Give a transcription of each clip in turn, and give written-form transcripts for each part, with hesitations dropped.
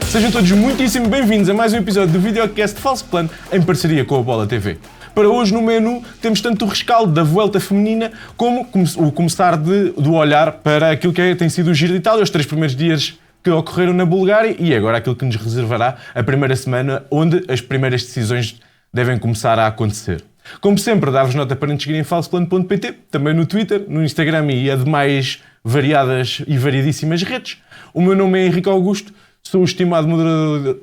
Sejam todos muitíssimo bem-vindos a mais um episódio do videocast Falso Plano em parceria com a Bola TV. Para hoje no menu temos tanto o rescaldo da Vuelta feminina como o começar do olhar para aquilo que tem sido o Giro de Itália, os 3 primeiros dias que ocorreram na Bulgária e agora aquilo que nos reservará a primeira semana onde as primeiras decisões devem começar a acontecer. Como sempre, dá-vos nota para nos seguirem em falsoplano.pt, também no Twitter, no Instagram e demais variadas e variedíssimas redes. O meu nome é Henrique Augusto, sou o estimado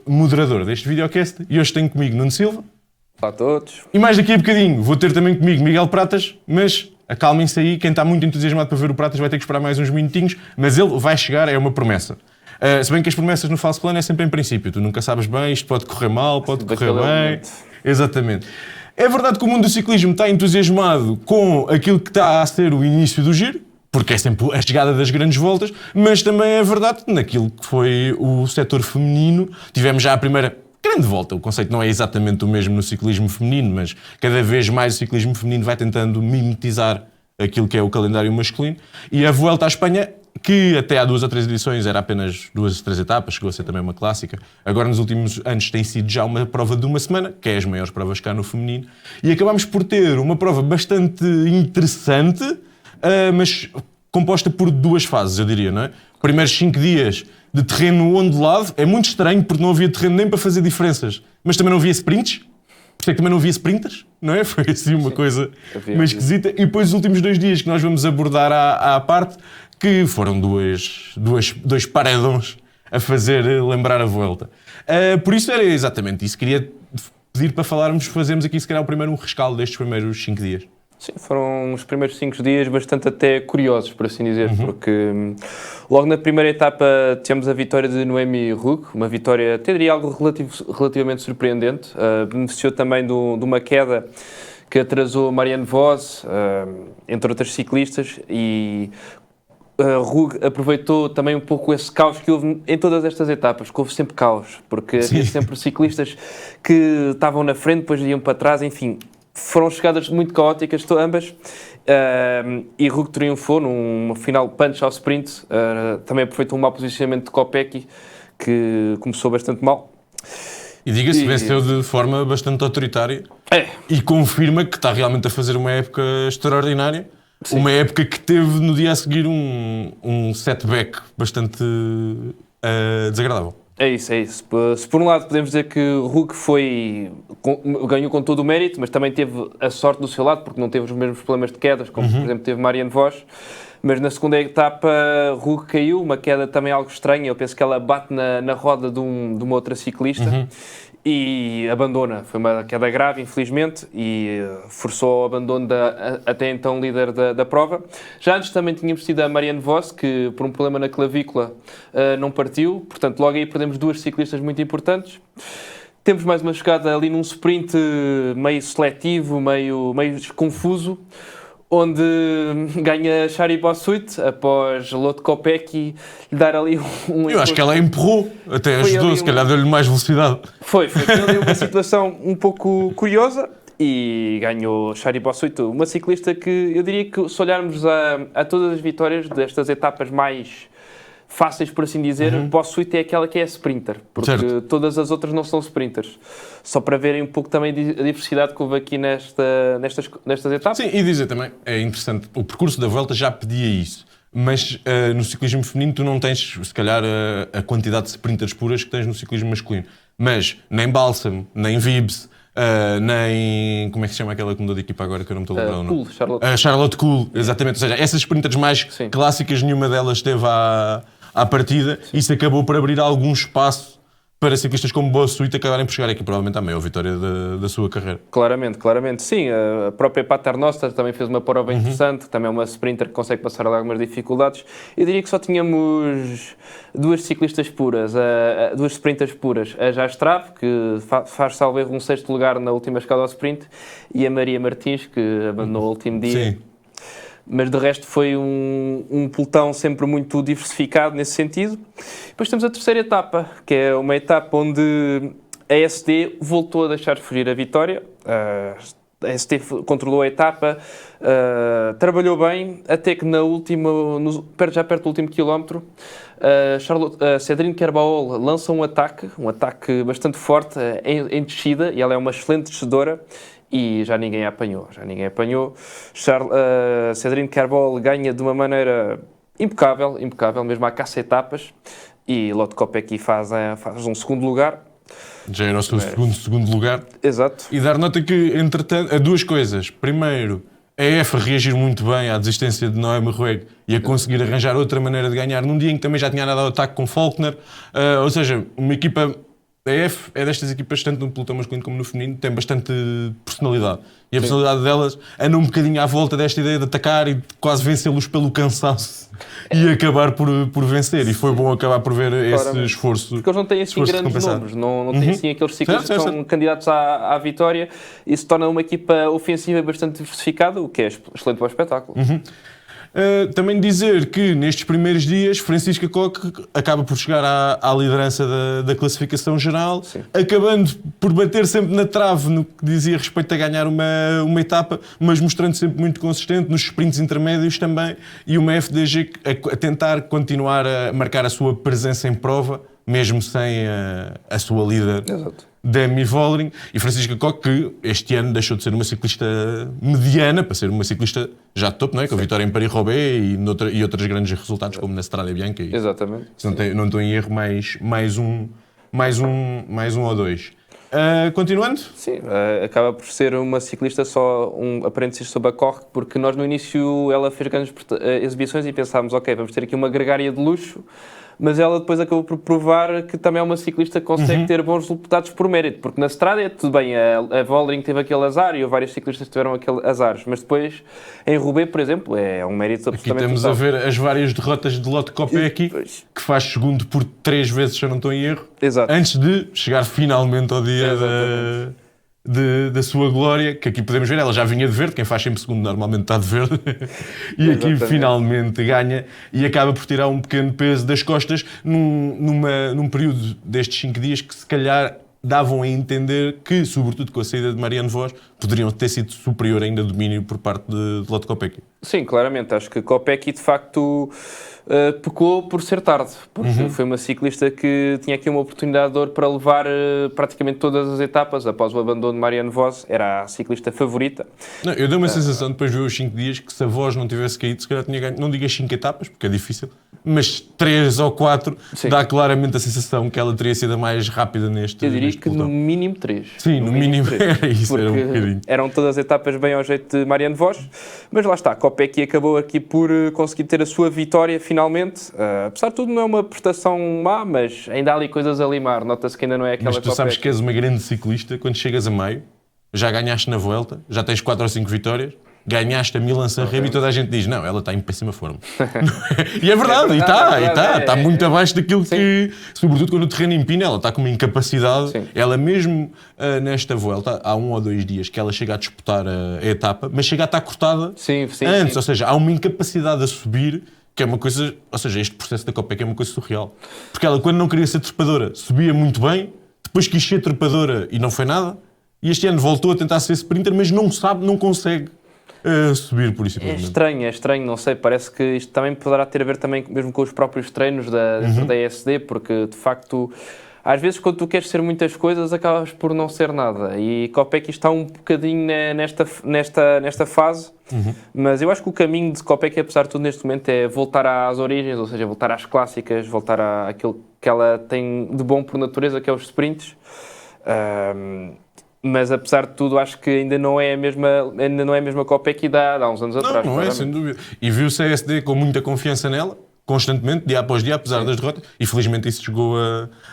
moderador deste videocast e hoje tenho comigo Nuno Silva. Olá a todos. E mais daqui a bocadinho vou ter também comigo Miguel Pratas, mas acalmem-se aí, quem está muito entusiasmado para ver o Pratas vai ter que esperar mais uns minutinhos, mas ele vai chegar, é uma promessa. Se bem que as promessas no falso plano é sempre em princípio, tu nunca sabes bem, isto pode correr mal, pode correr bem. Exatamente. É verdade que o mundo do ciclismo está entusiasmado com aquilo que está a ser o início do Giro, porque é sempre a chegada das grandes voltas, mas também é verdade que naquilo que foi o setor feminino, tivemos já a primeira grande volta. O conceito não é exatamente o mesmo no ciclismo feminino, mas cada vez mais o ciclismo feminino vai tentando mimetizar aquilo que é o calendário masculino. E a Vuelta à Espanha, que até há 2 ou 3 edições era apenas 2 ou 3 etapas, chegou a ser também uma clássica. Agora, nos últimos anos, tem sido já uma prova de uma semana, que é as maiores provas cá no feminino. E acabamos por ter uma prova bastante interessante, mas composta por 2 fases, eu diria, não é? Primeiros 5 dias de terreno ondulado. É muito estranho, porque não havia terreno nem para fazer diferenças, mas também não havia sprints. Por isso é que também não havia sprinters, não é? Foi assim uma coisa meio esquisita. E depois os últimos 2 dias que nós vamos abordar à parte, que foram dois paredões a fazer lembrar a Vuelta. Por isso era exatamente isso. Queria pedir para fazermos aqui se calhar o primeiro rescaldo destes primeiros 5 dias. Sim, foram os primeiros 5 dias bastante até curiosos, por assim dizer, porque logo na primeira etapa tivemos a vitória de Noemi Rugg, uma vitória, até diria algo relativamente surpreendente, beneficiou também de uma queda que atrasou Marianne Vos, entre outras ciclistas, e Rugg aproveitou também um pouco esse caos que houve em todas estas etapas, que houve sempre caos, porque havia sempre ciclistas que estavam na frente, depois iam para trás, enfim, foram chegadas muito caóticas ambas, e Rugg triunfou num final punch ao sprint, também aproveitou um mau posicionamento de Kopecky, que começou bastante mal. E diga-se, venceu de forma bastante autoritária e confirma que está realmente a fazer uma época extraordinária. Sim. Uma época que teve no dia a seguir um setback bastante desagradável. É isso. Se por um lado podemos dizer que Rugg ganhou com todo o mérito, mas também teve a sorte do seu lado, porque não teve os mesmos problemas de quedas, como por exemplo teve Marianne Vos. Mas na segunda etapa Rugg caiu, uma queda também algo estranha. Eu penso que ela bate na roda de uma outra ciclista e abandona. Foi uma queda grave, infelizmente, e forçou o abandono da até então líder da prova. Já antes também tínhamos tido a Marianne Vos, que por um problema na clavícula não partiu. Portanto, logo aí perdemos 2 ciclistas muito importantes. Temos mais uma chegada ali num sprint meio seletivo, meio confuso, onde ganha Shari Bossuit após Lotte Kopecky lhe dar ali Eu acho que ela empurrou, até ajudou, se calhar deu-lhe mais velocidade. Foi ali uma situação um pouco curiosa e ganhou Shari Bossuit, uma ciclista que eu diria que se olharmos a todas as vitórias destas etapas mais fáceis, por assim dizer, Bossuit é aquela que é sprinter, porque todas as outras não são sprinters. Só para verem um pouco também a diversidade que houve aqui nestas etapas. Sim, e dizer também, é interessante, o percurso da Vuelta já pedia isso, mas no ciclismo feminino tu não tens, se calhar, a quantidade de sprinters puras que tens no ciclismo masculino. Mas nem Balsam, nem Vibes, nem... Como é que se chama aquela que mudou de equipa agora, que eu não me estou a lembrar o nome? Charlotte Kool, exatamente. Ou seja, essas sprinters mais clássicas, nenhuma delas esteve à partida. Sim. Isso acabou por abrir algum espaço para ciclistas como Bossuit acabarem por chegar aqui, provavelmente à maior vitória da sua carreira. Claramente. Sim, a própria Paternoster também fez uma prova interessante, também é uma sprinter que consegue passar algumas dificuldades. Eu diria que só tínhamos 2 ciclistas puras, 2 sprinters puras, a Jastrab, que faz salvo erro um 6º lugar na última escala ao sprint, e a Maria Martins, que abandonou o último dia. Sim. Mas de resto foi um pelotão sempre muito diversificado nesse sentido. Depois temos a terceira etapa, que é uma etapa onde a SD voltou a deixar fugir a vitória. A ST controlou a etapa, trabalhou bem, até que já perto do último quilómetro, Cédrine Kerbaol lança um ataque bastante forte em descida, e ela é uma excelente descedora, e já ninguém a apanhou. Cédrine Kerbaol ganha de uma maneira impecável, mesmo à caça etapas, e Lotte Kopecky faz um segundo lugar. Já era o seu segundo lugar. Exato. E dar nota que, entretanto, a duas coisas. Primeiro, a EF a reagir muito bem à desistência de Noé Rueg e a conseguir arranjar outra maneira de ganhar num dia em que também já tinha dado o ataque com Faulkner. Ou seja, uma equipa... A EF é destas equipas, tanto no pelotão masculino como no feminino, tem bastante personalidade. E a personalidade delas anda um bocadinho à volta desta ideia de atacar e de quase vencê-los pelo cansaço e acabar por vencer. E foi bom acabar por ver esse esforço. Porque eles não têm assim grandes números, não têm assim aqueles ciclistas que são candidatos à vitória, e se torna uma equipa ofensiva bastante diversificada, o que é excelente para o espetáculo. Também dizer que nestes primeiros dias Francisca Coque acaba por chegar à liderança da classificação geral, acabando por bater sempre na trave no que dizia respeito a ganhar uma etapa, mas mostrando sempre muito consistente nos sprints intermédios também, e uma FDG a tentar continuar a marcar a sua presença em prova, mesmo sem a sua líder. Exato. Demi Vollering, e Francisca Coque, que este ano deixou de ser uma ciclista mediana para ser uma ciclista já de topo, não é? Com a vitória em Paris-Roubaix e outros grandes resultados, como na Strade Bianca. Exatamente. Não estou em erro, mais um ou dois. Continuando? Sim, acaba por ser uma ciclista só um aprendiz sobre a Corre, porque nós no início ela fez grandes exibições e pensámos, ok, vamos ter aqui uma gregária de luxo, mas ela depois acabou por provar que também é uma ciclista que consegue ter bons resultados por mérito, porque na Strada é tudo bem, a Vollering teve aquele azar e vários ciclistas tiveram aquele azar, mas depois em Roubaix, por exemplo, é um mérito absolutamente Aqui temos total. a ver as várias derrotas de Lotte Kopecky, que faz segundo por 3 vezes, se eu não estou em erro. Exato. Antes de chegar finalmente ao dia da sua glória, que aqui podemos ver, ela já vinha de verde, quem faz sempre segundo normalmente está de verde, e aqui finalmente ganha e acaba por tirar um pequeno peso das costas num período destes 5 dias que se calhar davam a entender que, sobretudo com a saída de Marianne Vos, poderiam ter sido superior ainda domínio por parte de Lotte Kopecky. Sim, claramente. Acho que Kopecky, de facto, pecou por ser tarde, porque foi uma ciclista que tinha aqui uma oportunidade de ouro para levar praticamente todas as etapas. Após o abandono de Marianne Vos, era a ciclista favorita. Não, eu dei uma sensação, depois de ver os 5 dias, que se a Vos não tivesse caído, se calhar tinha ganho, não digo as 5 etapas, porque é difícil, mas 3 ou 4 dá claramente a sensação que ela teria sido a mais rápida neste Eu diria que pelotão. no mínimo 3. Sim, no mínimo 3. Era isso, era um bocadinho. Eram todas as etapas bem ao jeito de Marianne Vos, mas lá está, Kopecky acabou aqui por conseguir ter a sua vitória finalmente. Apesar de tudo, não é uma prestação má, mas ainda há ali coisas a limar. Nota-se que ainda não é aquela Mas tu sabes que és uma grande ciclista, quando chegas a meio, já ganhaste na Vuelta, já tens 4 ou 5 vitórias, ganhaste a Milan-San Remo e toda a gente diz, não, ela está em péssima forma. E é verdade, está muito abaixo daquilo que, sobretudo quando o terreno empina, ela está com uma incapacidade. Sim. Ela mesmo nesta Vuelta, há 1 ou 2 dias que ela chega a disputar a etapa, mas chega a estar cortada antes, ou seja, há uma incapacidade a subir, que é uma coisa, ou seja, este processo da Kopecky é uma coisa surreal. Porque ela, quando não queria ser trepadora, subia muito bem, depois quis ser trepadora e não foi nada, e este ano voltou a tentar ser sprinter, mas não consegue subir, por isso. É estranho, não sei, parece que isto também poderá ter a ver também mesmo com os próprios treinos da ESD, porque de facto, às vezes quando tu queres ser muitas coisas, acabas por não ser nada, e Kopecky está um bocadinho nesta fase, mas eu acho que o caminho de Kopecky, apesar de tudo neste momento, é voltar às origens, ou seja, voltar às clássicas, voltar àquilo que ela tem de bom por natureza, que é os sprints. Mas apesar de tudo, acho que ainda não é a mesma Kopecky há uns anos atrás. Não é, sem dúvida. E viu-se a SD com muita confiança nela, constantemente, dia após dia, apesar das derrotas, e felizmente isso chegou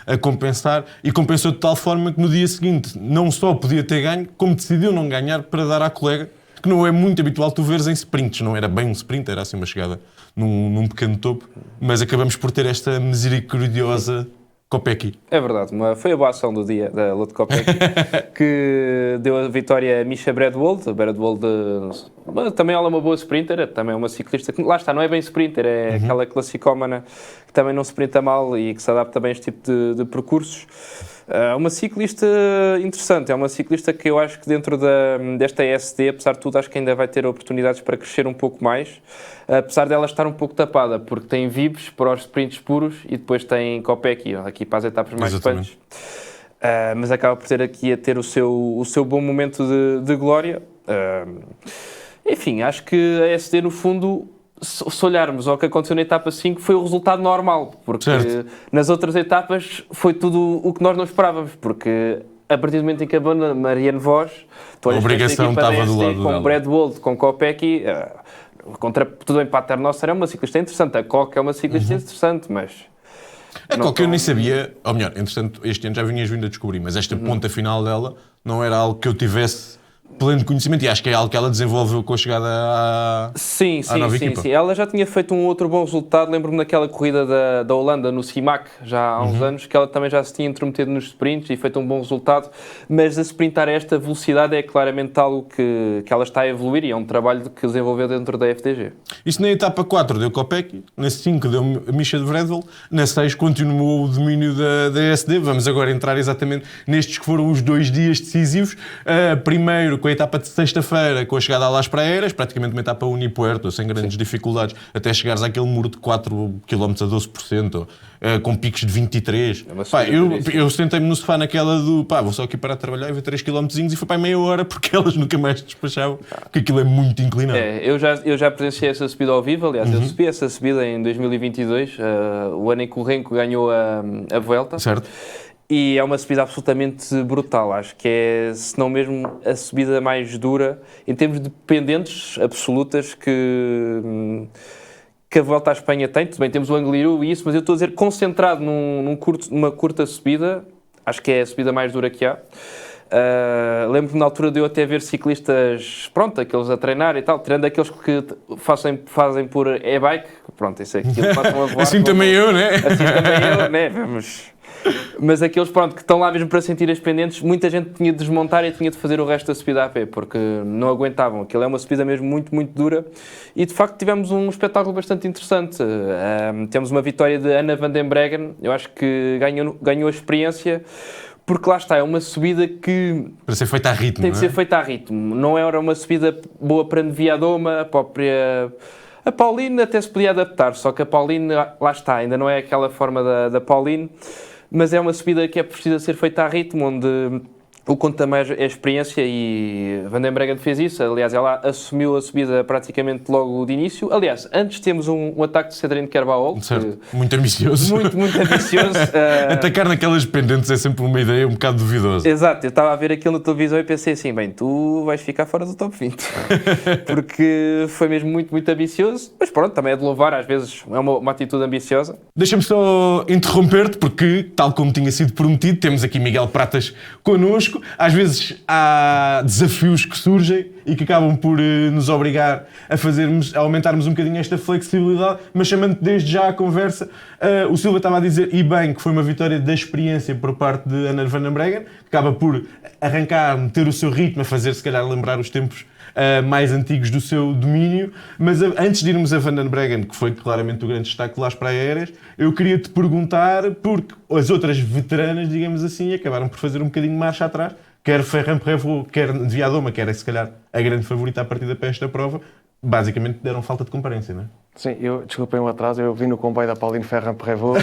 a compensar, e compensou de tal forma que no dia seguinte não só podia ter ganho, como decidiu não ganhar para dar à colega, que não é muito habitual tu veres em sprints, não era bem um sprint, era assim uma chegada num pequeno topo, mas acabamos por ter esta misericordiosa Kopecky. É verdade, foi a boa ação do dia da Lotte Kopecky que deu a vitória a Misha Bradwold. A Bradwold também ela é uma boa sprinter, também é uma ciclista que, lá está, não é bem sprinter, é aquela classicómana que também não sprinta mal e que se adapta bem a este tipo de percursos. Uma ciclista interessante, é uma ciclista que eu acho que dentro desta ESD, apesar de tudo, acho que ainda vai ter oportunidades para crescer um pouco mais, apesar dela estar um pouco tapada, porque tem Vibes para os sprints puros e depois tem Kopecky, aqui para as etapas mais punch. Mas acaba por ter aqui a ter o seu bom momento de glória. Enfim, acho que a ESD no fundo, se olharmos ao que aconteceu na etapa 5, foi o resultado normal, porque nas outras etapas foi tudo o que nós não esperávamos, porque a partir do momento em que a Marianne Vos, a obrigação estava do lado com dela. Brad Wold, com Kopecky, tudo bem para a Ternossa, é uma ciclista interessante, a Koch é uma ciclista interessante, mas... A Koch eu nem sabia, ou melhor, entretanto, este ano já vinhas vindo a descobrir, mas esta ponta final dela não era algo que eu tivesse pleno conhecimento, e acho que é algo que ela desenvolveu com a chegada à nova equipa. Sim. Ela já tinha feito um outro bom resultado, lembro-me naquela corrida da Holanda, no CIMAC, já há uns anos, que ela também já se tinha intrometido nos sprints e feito um bom resultado, mas a sprintar a esta velocidade é claramente algo que ela está a evoluir e é um trabalho que desenvolveu dentro da FDG. Isso na etapa 4 deu Kopecky, na 5 deu Misha de Vredel, na 6 continuou o domínio da SD. Vamos agora entrar exatamente nestes que foram os 2 dias decisivos. Primeiro, com a etapa de sexta-feira, com a chegada a Las Praeiras, praticamente uma etapa unipuerto, sem grandes dificuldades, até chegares àquele muro de 4 km a 12%, com picos de 23. Eu sentei-me no sofá naquela do vou só aqui parar de trabalhar e ver 3 km e foi para meia hora, porque elas nunca mais despachavam, porque aquilo é muito inclinado. Eu já presenciei essa subida ao vivo, aliás, eu subi essa subida em 2022, o ano em que o Renko ganhou a Vuelta. Certo. E é uma subida absolutamente brutal, acho que é, se não mesmo, a subida mais dura, em termos de pendentes absolutas que a Volta à Espanha tem. Tudo bem, temos o Angliru e isso, mas eu estou a dizer, concentrado numa curta subida, acho que é a subida mais dura que há. Lembro-me na altura de eu até ver ciclistas, aqueles a treinar e tal, tirando aqueles que fazem por e-bike, isso é aquilo, passam a voar. Assim também eu, né? Assim também eu, né? Vamos... Mas aqueles que estão lá mesmo para sentir as pendentes, muita gente tinha de desmontar e tinha de fazer o resto da subida a pé, porque não aguentavam. Aquilo é uma subida mesmo muito, muito dura. E de facto tivemos um espetáculo bastante interessante. Temos uma vitória de Anna van den Breggen, eu acho que ganhou a experiência, porque lá está, é uma subida que... Para ser feita a ritmo, tem de ser feita a ritmo. Não era uma subida boa para Neviadoma, a própria... A Pauline até se podia adaptar, só que a Pauline, lá está, ainda não é aquela forma da Pauline, mas é uma subida que é precisa ser feita a ritmo, onde o conta mais é a experiência, e Van den Breggen fez isso. Aliás, ela assumiu a subida praticamente logo de início. Aliás, antes temos um ataque de Cedric Kerbaol. Muito ambicioso. Muito, muito ambicioso. Atacar naquelas pendentes é sempre uma ideia um bocado duvidosa. Exato, eu estava a ver aquilo na televisão e pensei assim, tu vais ficar fora do top 20. Porque foi mesmo muito, muito ambicioso. Mas pronto, também é de louvar, às vezes é uma atitude ambiciosa. Deixa-me só interromper-te, porque, tal como tinha sido prometido, temos aqui Miguel Pratas connosco. Às vezes há desafios que surgem e que acabam por nos obrigar a aumentarmos um bocadinho esta flexibilidade, mas chamando desde já a conversa, o Silva estava a dizer, e bem, que foi uma vitória da experiência por parte de Anna van den Breggen, que acaba por arrancar, meter o seu ritmo, a fazer se calhar lembrar os tempos mais antigos do seu domínio. Mas antes de irmos a Van den Breggen, que foi claramente o grande destaque lá para aéreas, eu queria te perguntar, porque as outras veteranas, digamos assim, acabaram por fazer um bocadinho de marcha atrás, quer Ferrand-Prévot, quer Neviadoma, que era se calhar a grande favorita à partida para esta prova, basicamente deram falta de comparência, não é? Sim, desculpem o atraso, eu vim no comboio da Pauline Ferrand-Prévot,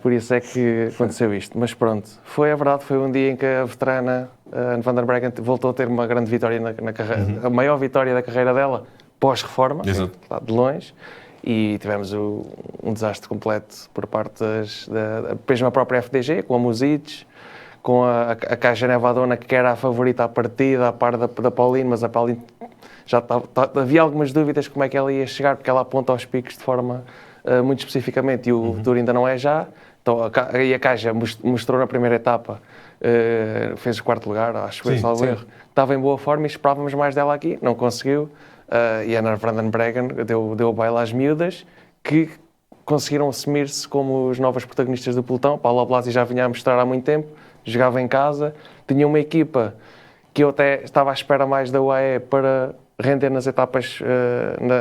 por isso é que aconteceu isto. Mas pronto, é verdade, foi um dia em que a veterana Anna van den Breggen voltou a ter uma grande vitória na carreira, a maior vitória da carreira dela, pós-reforma, lá de longe, e tivemos um desastre completo por parte mesmo a própria FDG, com a Music, com a Caixa Nevadona, que era a favorita à partida, à par da Pauline, mas a Pauline já havia algumas dúvidas como é que ela ia chegar, porque ela aponta aos picos de forma muito especificamente, e o Tour ainda não é já. Então a Caixa mostrou na primeira etapa, fez o quarto lugar, acho que foi, salvo erro. Estava em boa forma e esperávamos mais dela aqui, não conseguiu. E a Anna van den Breggen deu o baile às miúdas, que conseguiram assumir-se como os novos protagonistas do pelotão. Paula Blasi já vinha a mostrar há muito tempo, jogava em casa, tinha uma equipa que eu até estava à espera mais da UAE para render nas etapas,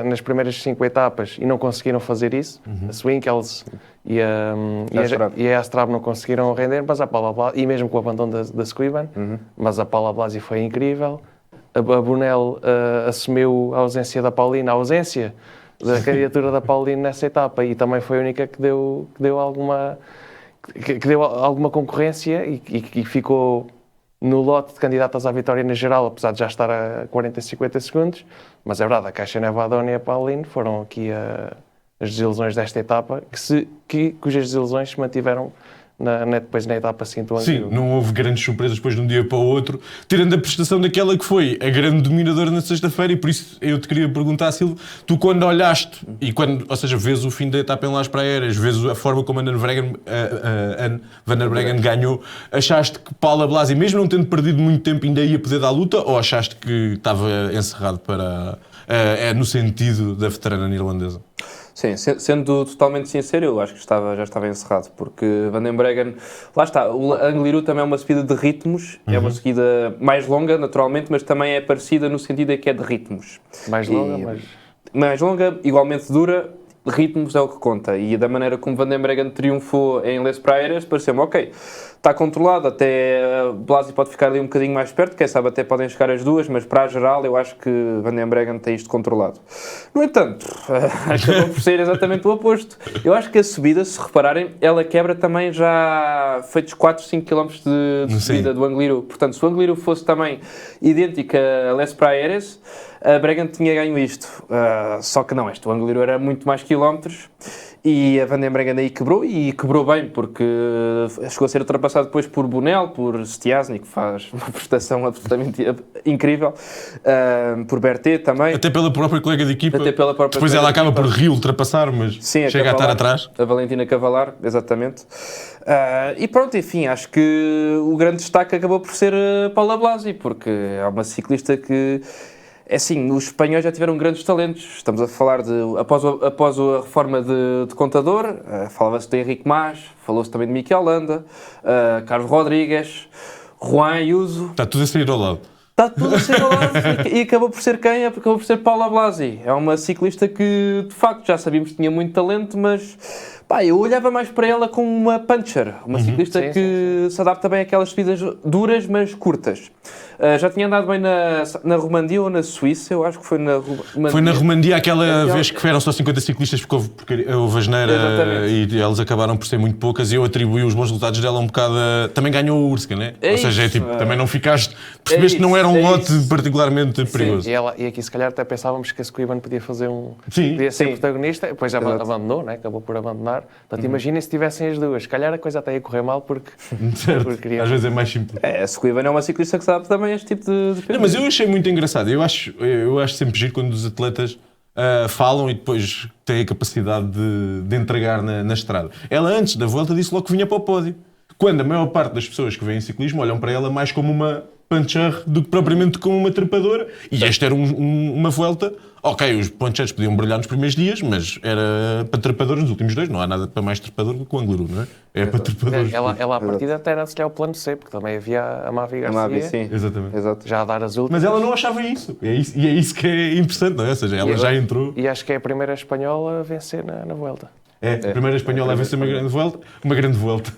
nas primeiras 5 etapas, e não conseguiram fazer isso. A Swinkels e a Astrab não conseguiram render, mas a Paula Blasi, e mesmo com o abandono da Squiban, mas a Paula Blasi foi incrível. A Brunel assumiu a ausência da Paulina, a ausência da candidatura da Paulina nessa etapa, e também foi a única que deu alguma concorrência e ficou no lote de candidatas à vitória na geral, apesar de já estar a 40 e 50 segundos. Mas é verdade, a Caixa Nevadona e a Pauline foram aqui as desilusões desta etapa, cujas desilusões se mantiveram depois na etapa seguinte do Sim, não houve grandes surpresas depois de um dia para o outro, tirando a prestação daquela que foi a grande dominadora na sexta-feira, e por isso eu te queria perguntar, Silvio, tu quando olhaste, ou seja, vês o fim da etapa em Las Praieras, vês a forma como a Anne van der Breggen ganhou, achaste que Paula Blasi, mesmo não tendo perdido muito tempo, ainda ia poder dar a luta, ou achaste que estava encerrado no sentido da veterana neerlandesa? Sim, sendo totalmente sincero, eu acho que já estava encerrado, porque Van den Breggen, lá está, o Angliru também é uma subida de ritmos, é uma subida mais longa, naturalmente, mas também é parecida no sentido de que é de ritmos. Mais longa, mais longa, igualmente dura, ritmos é o que conta, e da maneira como Van den Breggen triunfou em Les Praieras, pareceu-me, ok, está controlado, até Blasi pode ficar ali um bocadinho mais perto, quem sabe até podem chegar as duas, mas para a geral eu acho que Van den Breggen tem isto controlado. No entanto, acabou por ser exatamente o oposto. Eu acho que a subida, se repararem, ela quebra também já feitos 4, 5 km de subida do Angliru. Portanto, se o Angliru fosse também idêntica a Les Praieras, a Breggen tinha ganho isto. Só que não, o Angliru era muito mais quilómetros, e a Van den Breggen aí quebrou, e quebrou bem, porque chegou a ser ultrapassado depois por Brunel, por Stiassny, que faz uma prestação absolutamente incrível, por Berthet também. Até pela própria colega de equipa. Depois ela acaba por ultrapassar, mas sim, chega a estar atrás. A Valentina Cavalar, exatamente. E pronto, enfim, acho que o grande destaque acabou por ser Paula Blasi, porque é uma ciclista que... É assim, os espanhóis já tiveram grandes talentos. Estamos a falar de... Após a reforma de contador, falava-se de Henrique Mas, falou-se também de Mikel Landa, Carlos Rodrigues, Juan Ayuso... Está tudo a sair ao lado. Está tudo a sair ao lado e acabou por ser quem? Acabou por ser Paula Blasi. É uma ciclista que, de facto, já sabíamos que tinha muito talento, mas... eu olhava mais para ela como uma puncher, uma ciclista que se adapta bem àquelas subidas duras, mas curtas. Já tinha andado bem na Romandia ou na Suíça, eu acho que foi na Romandia. Foi na Romandia aquela vez que eram só 50 ciclistas, porque houve asneira e elas acabaram por ser muito poucas, e eu atribuí os bons resultados dela um bocado também ganhou o Urska, né? Ou seja, também não ficaste... Percebeste que não era um lote particularmente perigoso. E aqui se calhar até pensávamos que a Squiban podia fazer podia ser protagonista, depois abandonou, né? Acabou por abandonar. Portanto, imaginem se tivessem as duas. Se calhar a coisa até ia correr mal porque... Certo, às vezes é mais simples. A Squiban é uma ciclista que se adapta também a este tipo de... Não, mas eu achei muito engraçado. Eu acho sempre giro quando os atletas falam e depois têm a capacidade de entregar na estrada. Ela, antes da volta, disse logo que vinha para o pódio. Quando a maior parte das pessoas que veem ciclismo olham para ela mais como uma puncher do que propriamente como uma trepadora. E esta era uma volta... Ok, os poncheiros podiam brilhar nos primeiros dias, mas era para trepadores nos últimos 2. Não há nada para mais trepador do que o Angliru, não é? É para trepadores. Ela à partida até era o plano C, porque também havia a Mavi Garcia. Sim. Exatamente. Exato. Já a dar as últimas. Mas ela não achava isso. E é isso que é interessante, não é? Ou seja, ela já entrou... E acho que é a primeira espanhola a vencer na Vuelta. A primeira espanhola a vencer uma grande volta.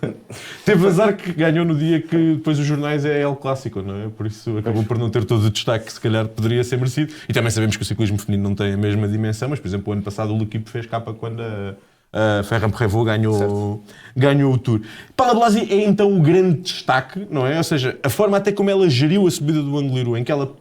Teve azar que ganhou no dia que depois os jornais é El Clássico, não é? Por isso acabou por não ter todo o destaque que se calhar poderia ser merecido. E também sabemos que o ciclismo feminino não tem a mesma dimensão, mas por exemplo o ano passado o L'Equipe fez capa quando a Ferrand-Prévot ganhou o Tour. Paula Blasi é então o grande destaque, não é? Ou seja, a forma até como ela geriu a subida do Angliru, em que ela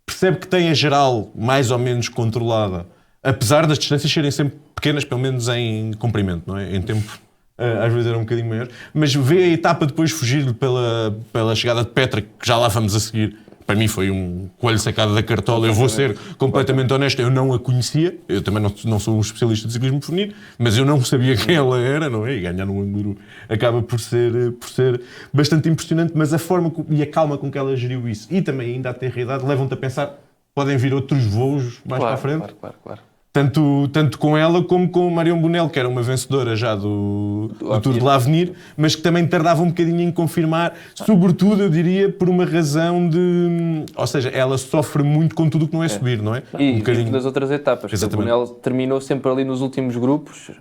percebe que tem a geral mais ou menos controlada, apesar das distâncias serem sempre pequenas, pelo menos em comprimento, não é? Em tempo, às vezes era um bocadinho maior. Mas vê a etapa depois fugir pela chegada de Petra, que já lá vamos a seguir. Para mim foi um coelho sacado da cartola. Eu vou ser completamente honesto, eu não a conhecia. Eu também não sou um especialista de ciclismo feminino, mas eu não sabia quem ela era, não é? E ganhar no Angliru acaba por ser bastante impressionante, mas a forma e a calma com que ela geriu isso, e também ainda a ter idade, levam-te a pensar, podem vir outros voos mais para a frente? Claro. Tanto com ela como com Marion Bonel, que era uma vencedora já do Tour de l'Avenir, mas que também tardava um bocadinho em confirmar, sobretudo, eu diria, por uma razão de... Ou seja, ela sofre muito com tudo o que não é subir, não é? E nas outras etapas. Exatamente. A Bonel terminou sempre ali nos últimos grupos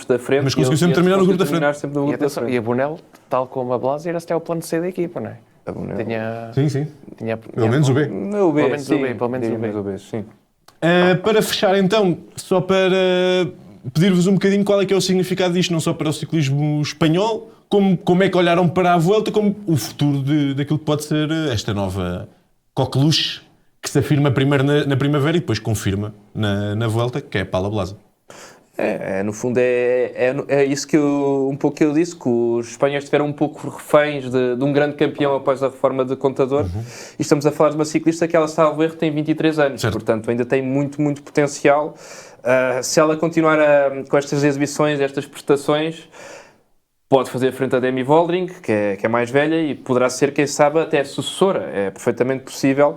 da frente. Mas conseguiu sempre terminar no grupo da frente. Sempre no grupo da frente. E a Bonel, tal como a Blas, era até o plano C da equipa, não é? A Bonel. Sim. Pelo menos o B. Pelo menos o B. Sim. Para fechar então, só para pedir-vos um bocadinho qual é que é o significado disto, não só para o ciclismo espanhol, como é que olharam para a Vuelta, como o futuro daquilo que pode ser esta nova coqueluche que se afirma primeiro na primavera e depois confirma na Vuelta, que é a Pala Blasa. No fundo é isso que eu disse, que os espanhóis estiveram um pouco reféns de um grande campeão após a reforma de contador, e estamos a falar de uma ciclista que ela, salvo erro, tem 23 anos, certo. Portanto ainda tem muito, muito potencial. Se ela continuar com estas exibições, estas prestações, pode fazer frente a Demi Vollering, que é mais velha, e poderá ser, quem sabe, até sucessora, é perfeitamente possível.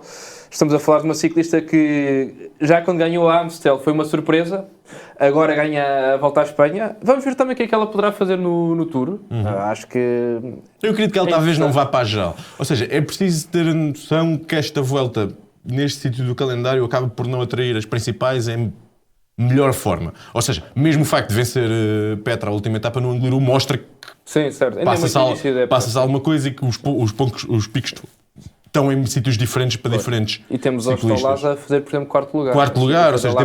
Estamos a falar de uma ciclista que, já quando ganhou a Amstel, foi uma surpresa. Agora ganha a Volta à Espanha. Vamos ver também o que é que ela poderá fazer no Tour. Acho que... Eu acredito que ela talvez não vá para a geral. Ou seja, é preciso ter a noção que esta Vuelta, neste sítio do calendário, acaba por não atrair as principais em melhor forma. Ou seja, mesmo o facto de vencer Petra a última etapa no Angliru mostra que sim, certo. passa-se alguma coisa e que os picos estão em sítios diferentes para diferentes e temos ciclistas. Aos Stolaz a fazer, por exemplo, quarto lugar. Ou seja,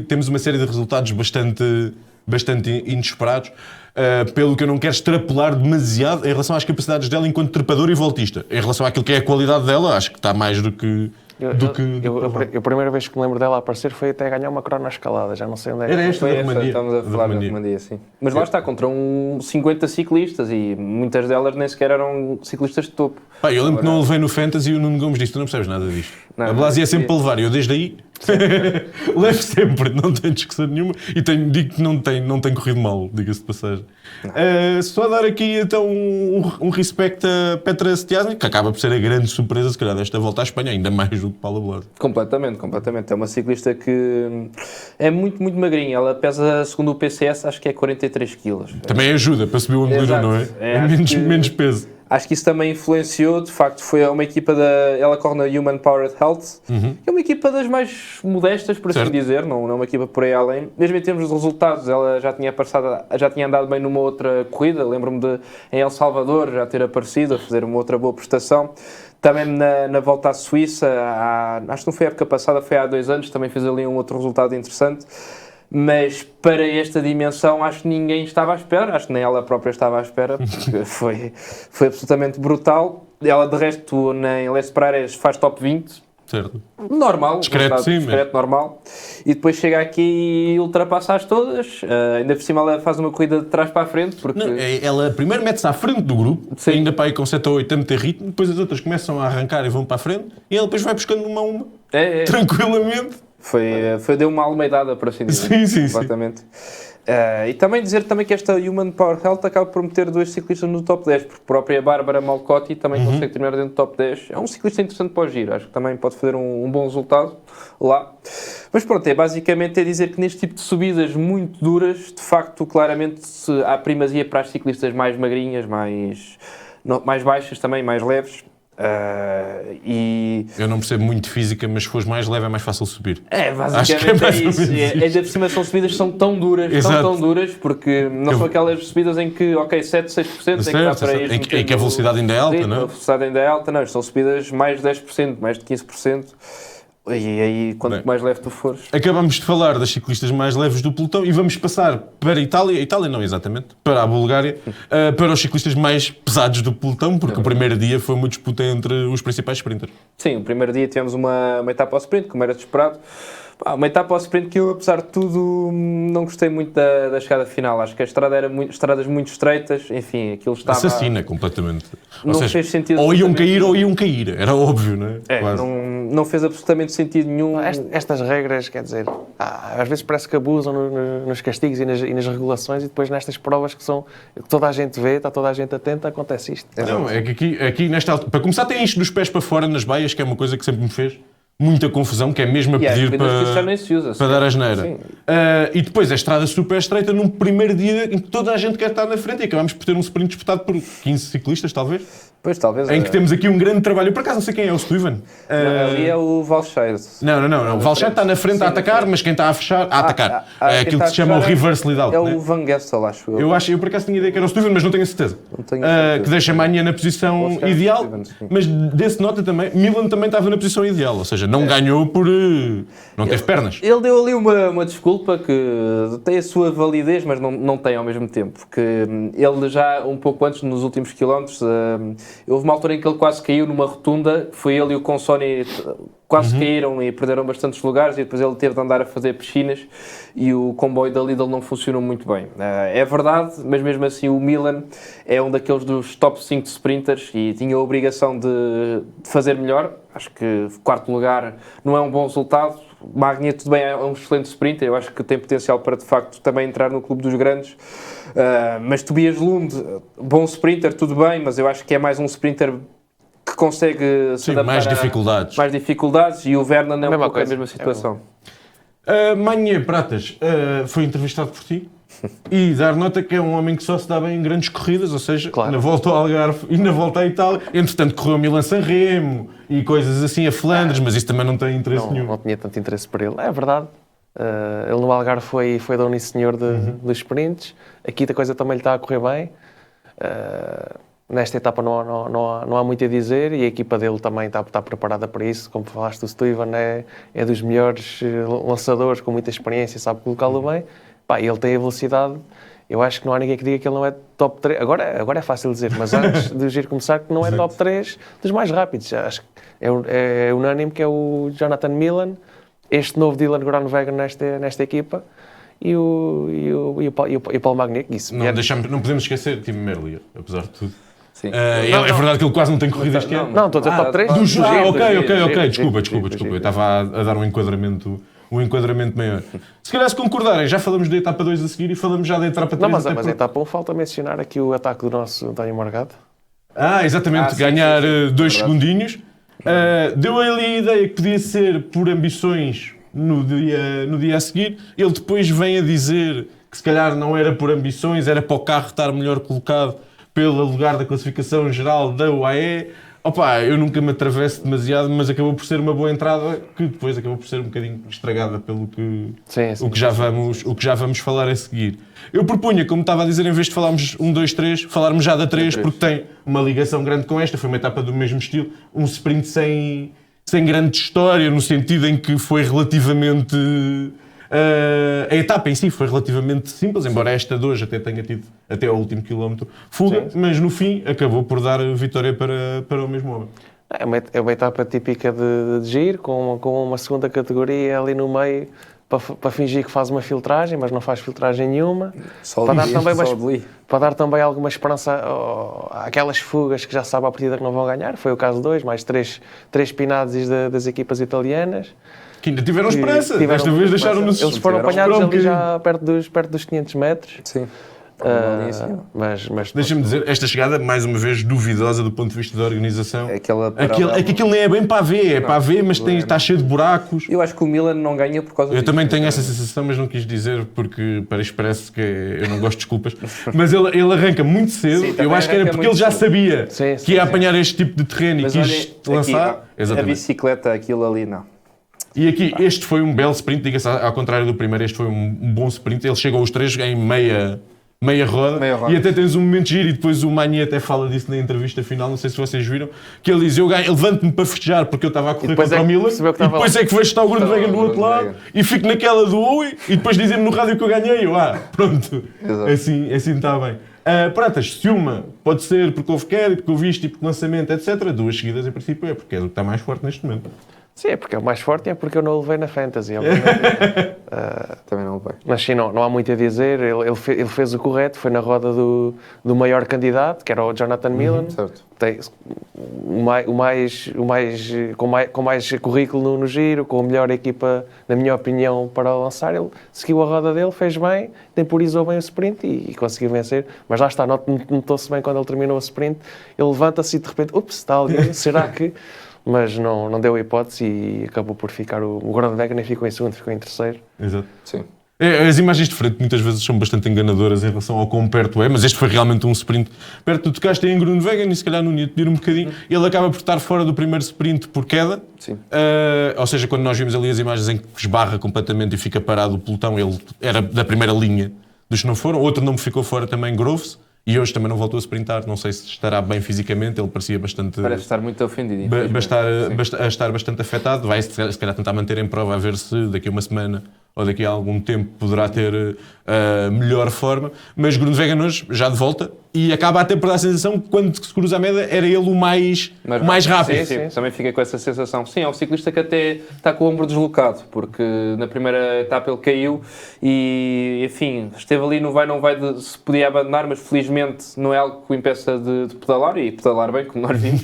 temos uma série de resultados bastante inesperados, pelo que eu não quero extrapolar demasiado em relação às capacidades dela enquanto trepadora e voltista. Em relação àquilo que é a qualidade dela, acho que está mais do que... A primeira vez que me lembro dela a aparecer foi até ganhar uma crono na escalada, já não sei onde é. Era esta da Romandia. Estamos a falar da Romandia, sim. Mas lá está, contra 50 ciclistas, e muitas delas nem sequer eram ciclistas de topo. Eu lembro que não levei no Fantasy e o Nuno Gomes disse: tu não percebes nada disto. A Blasi é sempre para levar, e eu desde aí levo sempre, não tenho discussão nenhuma, e digo que não tem corrido mal, diga-se de passagem. Só dar aqui então um respeito a Petra Stjasny, que acaba por ser a grande surpresa, se calhar, desta Volta à Espanha, ainda mais do que Paula Blasi. Completamente. É uma ciclista que é muito, muito magrinha. Ela pesa, segundo o PCS, acho que é 43 quilos. Também ajuda para subir o Angliru, não é? Menos peso. Acho que isso também influenciou, de facto, foi uma equipa ela corre na Human Powered Health, que é uma equipa das mais modestas, por assim dizer, não é uma equipa por aí além. Mesmo em termos de resultados, ela já tinha andado bem numa outra corrida, lembro-me em El Salvador já ter aparecido, a fazer uma outra boa prestação. Também na Volta à Suíça, acho que não foi a época passada, foi há 2 anos, também fez ali um outro resultado interessante. Mas para esta dimensão acho que ninguém estava à espera, acho que nem ela própria estava à espera, porque foi absolutamente brutal. Ela, de resto, em Les Prares faz top 20. Certo. Normal. Discreto, sim. Discreto, normal. E depois chega aqui e ultrapassa-as todas. Ainda por cima ela faz uma corrida de trás para a frente. Porque... Não, ela primeiro mete-se à frente do grupo, ainda para ir com 7 ou 8 a meter ritmo, depois as outras começam a arrancar e vão para a frente, e ela depois vai buscando uma a uma, tranquilamente. Deu uma almeidada, por assim dizer. Sim. Completamente. E também dizer que esta Human Power Health acaba por meter 2 ciclistas no top 10, porque a própria Bárbara Malcotti também consegue terminar dentro do top 10. É um ciclista interessante para o giro, acho que também pode fazer um bom resultado lá. Mas pronto, basicamente dizer que neste tipo de subidas muito duras, de facto, claramente há primazia para as ciclistas mais magrinhas, mais baixas também, mais leves. Eu não percebo muito de física, mas se fores mais leve é mais fácil subir. Basicamente é isso. Ainda por cima são subidas que são tão duras, porque não são aquelas subidas em que, 7, 6% em que a velocidade ainda é alta, não é? A velocidade ainda é alta, não, são subidas mais de 10%, mais de 15%. E aí, quanto mais leve tu fores... Acabamos de falar das ciclistas mais leves do pelotão e vamos passar para a Itália não exatamente, para a Bulgária, para os ciclistas mais pesados do pelotão, porque o primeiro dia foi uma disputa entre os principais sprinters. Sim, o primeiro dia tivemos uma etapa ao sprint, como era de esperado. Uma etapa ao sprint que eu, apesar de tudo, não gostei muito da chegada final. Acho que a estrada era estradas muito estreitas, enfim, aquilo estava... Assassina completamente. Não fez sentido. Ou iam cair, era óbvio, não é? Não fez absolutamente sentido nenhum. Estas regras, quer dizer, às vezes parece que abusam nos castigos e nas regulações, e depois nestas provas que toda a gente vê, está toda a gente atenta, acontece isto. Não, é que aqui nesta altura, para começar, tem isto dos pés para fora nas baias, que é uma coisa que sempre me fez muita confusão, que é mesmo a E pedir que isso já nem se usa, para dar a asneira. Sim. E depois a estrada super estreita num primeiro dia em que toda a gente quer estar na frente e acabamos por ter um sprint disputado por 15 ciclistas, talvez. Pois, talvez. Em que temos aqui um grande trabalho. Eu, por acaso, não sei quem é o Stuyven. Ali é o Valcheiro. Não. O Valcheiro está na frente a atacar, mas quem está a fechar, a atacar. É aquilo que se chama o reverse lead out. É o Van Gestel, acho eu. Eu por acaso tinha ideia que era o Stuyven, mas não tenho a certeza. Que deixa a Manhã na posição ideal. Stuyven, sim. Mas desse nota também, Milan também estava na posição ideal. Ou seja, não ganhou por... não teve pernas. Ele deu ali uma desculpa que tem a sua validez, mas não tem ao mesmo tempo. Porque ele já, um pouco antes, nos últimos quilómetros, houve uma altura em que ele quase caiu numa rotunda. Foi ele e o Consoni quase caíram e perderam bastantes lugares, e depois ele teve de andar a fazer piscinas e o comboio da Lidl não funcionou muito bem. É verdade, mas mesmo assim o Milan é um daqueles dos top 5 sprinters e tinha a obrigação de fazer melhor. Acho que quarto lugar não é um bom resultado. Magni, tudo bem, é um excelente sprinter, eu acho que tem potencial para de facto também entrar no clube dos grandes, mas Tobias Lund, bom sprinter, tudo bem, mas eu acho que é mais um sprinter que consegue se adaptar mais dificuldades. Mais dificuldades, e o Vernon é um pouco a coisa. mesma situação. Manhã Pratas foi entrevistado por ti e dar nota que é um homem que só se dá bem em grandes corridas, ou seja, na volta ao Algarve e na volta à Itália. Entretanto, correu Milan-San Remo e coisas assim, a Flandres, mas isso também não tem interesse nenhum. Não tinha tanto interesse por ele. É verdade. Ele no Algarve foi dono e senhor dos sprints. Aqui a coisa também lhe está a correr bem. Nesta etapa não há muito a dizer, e a equipa dele também está preparada para isso. Como falaste, o Stuyven é dos melhores lançadores, com muita experiência, sabe colocá-lo bem. Pá, ele tem a velocidade. Eu acho que não há ninguém que diga que ele não é top 3. Agora é fácil dizer, mas antes de giro começar, que não é top 3 dos mais rápidos. Acho que é unânime que é o Jonathan Milan, este novo Dylan Groenewegen nesta equipa, e o Paulo Magnier. Não podemos esquecer Tim Merlier, apesar de tudo. Sim. É verdade que ele quase não tem corrido este ano. Não, estou a dizer top 3. Ok. Desculpa. Eu estava a dar um enquadramento maior. Se calhar, se concordarem, já falamos da etapa 2 a seguir e falamos já da etapa 3. Não, mas a etapa 1 falta mencionar aqui o ataque do nosso António Morgado. Exatamente, ganhar 2 segundinhos. Deu ali a ideia que podia ser por ambições no dia a seguir. Ele depois vem a dizer que se calhar não era por ambições, era para o carro estar melhor colocado pelo lugar da classificação geral da UAE. Eu nunca me atravesso demasiado, mas acabou por ser uma boa entrada, que depois acabou por ser um bocadinho estragada pelo que, o que já vamos falar a seguir. Eu propunha, como estava a dizer, em vez de falarmos 1, 2, 3, falarmos já da 3, porque tem uma ligação grande com esta, foi uma etapa do mesmo estilo, um sprint sem grande história, no sentido em que foi relativamente... a etapa em si foi relativamente simples, embora esta de hoje até tenha tido, até ao último quilómetro, fuga, mas no fim acabou por dar vitória para o mesmo homem. É uma etapa típica de giro, com uma segunda categoria ali no meio, para fingir que faz uma filtragem, mas não faz filtragem nenhuma. Para dar também alguma esperança àquelas fugas que já sabe à partida que não vão ganhar. Foi o caso 2, mais 3 pinados das equipas italianas. Que ainda tiveram esperança, desta vez deixaram-nos... Eles foram apanhados ali já perto dos 500 metros. Sim. Mas deixa-me dizer, esta chegada, mais uma vez, duvidosa do ponto de vista da organização. É que aquilo nem é bem para ver, mas está cheio de buracos. Eu acho que o Milan não ganha por causa disso. Eu também tenho essa sensação, mas não quis dizer, porque parece que eu não gosto de desculpas. Mas ele arranca muito cedo. Sim, eu acho que era porque ele já sabia que ia apanhar este tipo de terreno mas e quis lançar. A bicicleta, aquilo ali, não. E aqui, este foi um belo sprint, diga-se, ao contrário do primeiro, este foi um bom sprint. Eles chegam os 3 em meia roda. E até tens um momento de giro, e depois o Magni até fala disso na entrevista final, não sei se vocês viram, que ele diz, eu levanto-me para festejar porque eu estava a correr contra o Milan, e depois é que vejo estar o Groenewegen do outro lado, e fico naquela do oi, e depois dizem-me no rádio que eu ganhei, pronto. Assim está bem. Pratas, se uma pode ser porque houve queda, porque houve isto, tipo de lançamento, etc. 2 seguidas, em princípio, é porque é o que está mais forte neste momento. Sim, é porque é o mais forte e é porque eu não o levei na Fantasy. Também não levei. Mas sim, não há muito a dizer. Ele fez o correto, foi na roda do maior candidato, que era o Jonathan Milan. Certo. Tem com mais currículo no giro, com a melhor equipa, na minha opinião, para lançar. Ele seguiu a roda dele, fez bem, temporizou bem o sprint e conseguiu vencer. Mas lá está, notou-se bem quando ele terminou o sprint. Ele levanta-se e de repente, está alguém, será que... mas não deu hipótese e acabou por ficar o Groenewegen, e ficou em segundo, ficou em terceiro. Exato. Sim. As imagens de frente muitas vezes são bastante enganadoras em relação ao quão perto é, mas este foi realmente um sprint perto. Tu tocaste em Groenewegen e se calhar não ia te pedir um bocadinho. Ele acaba por estar fora do primeiro sprint por queda. Sim. Ou seja, quando nós vimos ali as imagens em que esbarra completamente e fica parado o pelotão, ele era da primeira linha dos que não foram. Outro nome ficou fora também, Groves, e hoje também não voltou a sprintar. Não sei se estará bem fisicamente, ele parecia bastante... Parece estar muito ofendido. a estar bastante afetado. Vai se calhar tentar manter em prova a ver se daqui a uma semana ou daqui a algum tempo poderá ter melhor forma, mas Groenewegen hoje já de volta e acaba até por dar a sensação que quando se cruza a média era ele o mais rápido. Sim, também fiquei com essa sensação. Sim, é um ciclista que até está com o ombro deslocado, porque na primeira etapa ele caiu e, enfim, esteve ali no vai, não vai, se podia abandonar, mas felizmente não é algo que o impeça de pedalar, e pedalar bem, como nós vimos.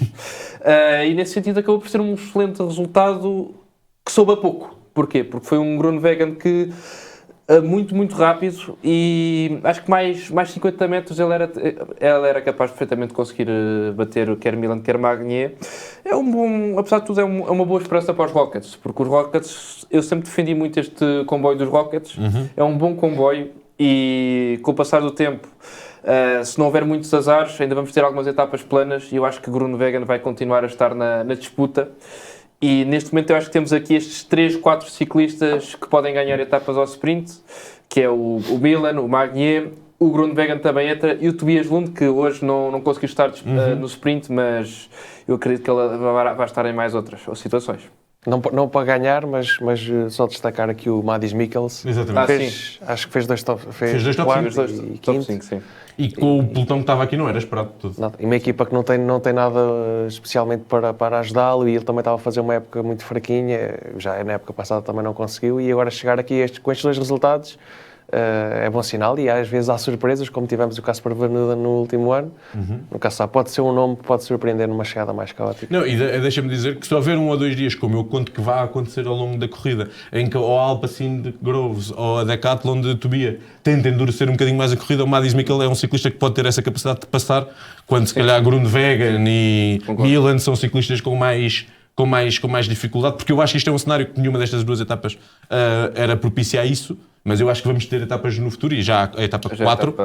E nesse sentido acabou por ser um excelente resultado que soube a pouco. Porquê? Porque foi um Groenewegen que muito rápido, e acho que mais 50 metros ele era capaz perfeitamente de conseguir bater quer Milan, quer Magnier. Apesar de tudo, é uma boa esperança para os Rockets, porque os Rockets, eu sempre defendi muito este comboio dos Rockets. É um bom comboio e com o passar do tempo, se não houver muitos azares, ainda vamos ter algumas etapas planas, e eu acho que Groenewegen vai continuar a estar na disputa. E neste momento eu acho que temos aqui estes 3, 4 ciclistas que podem ganhar etapas ao sprint, que é o Milan, o Magnier, o Groenewegen também entra, e o Tobias Lund, que hoje não conseguiu estar no sprint, mas eu acredito que ele vai estar em mais outras situações. Não para ganhar, mas só destacar aqui o Mads Mikkels. Exatamente. Acho que fez dois top 5, quinto. sim. E com o pelotão que estava aqui não era esperado de tudo. Nada. E uma equipa que não tem nada especialmente para ajudá-lo, e ele também estava a fazer uma época muito fraquinha, já na época passada também não conseguiu, e agora chegar aqui com estes dois resultados é bom sinal, e às vezes há surpresas, como tivemos o Casper Van Nuuden no último ano. Nunca se sabe, pode ser um nome que pode surpreender numa chegada mais caótica. Não, e deixa-me dizer que se houver 1 ou 2 dias, como eu conto que vai acontecer ao longo da corrida, em que ou a Alpecin de Groves ou a Decathlon de Tobia tentem endurecer um bocadinho mais a corrida, o Mads Mikkel é um ciclista que pode ter essa capacidade de passar, quando se calhar Groenewegen e Milan são ciclistas com mais dificuldade, porque eu acho que isto é um cenário que nenhuma destas duas etapas era propícia a isso. Mas eu acho que vamos ter etapas no futuro, e já a etapa 4,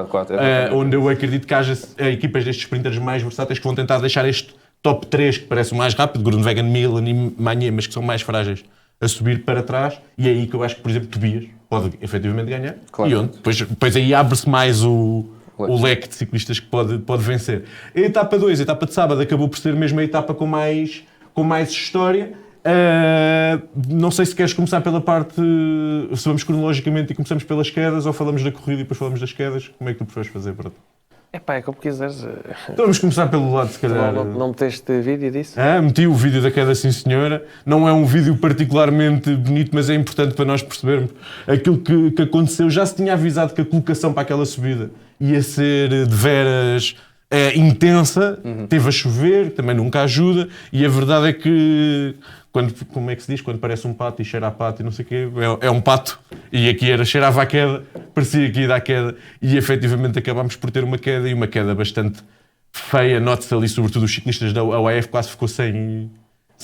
onde eu acredito que haja equipas destes sprinters mais versáteis que vão tentar deixar este top 3, que parece o mais rápido, Groenewegen, Milan e Magnier, mas que são mais frágeis, a subir para trás, e é aí que eu acho que, por exemplo, Tobias pode efetivamente ganhar. Claro. E onde? Depois aí abre-se mais o leque de ciclistas que pode vencer. A etapa 2, a etapa de sábado, acabou por ser mesmo a etapa com mais história. Não sei se queres começar pela parte, se vamos cronologicamente e começamos pelas quedas, ou falamos da corrida e depois falamos das quedas. Como é que tu preferes fazer, Pronto? É como quiseres. Então vamos começar pelo lado, se calhar. Não meteste vídeo disso? Meti o vídeo da queda, sim senhora. Não é um vídeo particularmente bonito, mas é importante para nós percebermos aquilo que aconteceu. Já se tinha avisado que a colocação para aquela subida ia ser de veras intensa. Teve a chover, também nunca ajuda, e a verdade é que como é que se diz? Quando parece um pato e cheira a pato e não sei o quê, é um pato, e aqui cheirava a queda, parecia que ia dar queda, e efetivamente acabámos por ter uma queda, e uma queda bastante feia. Note-se ali, sobretudo os ciclistas da UAE, quase ficou sem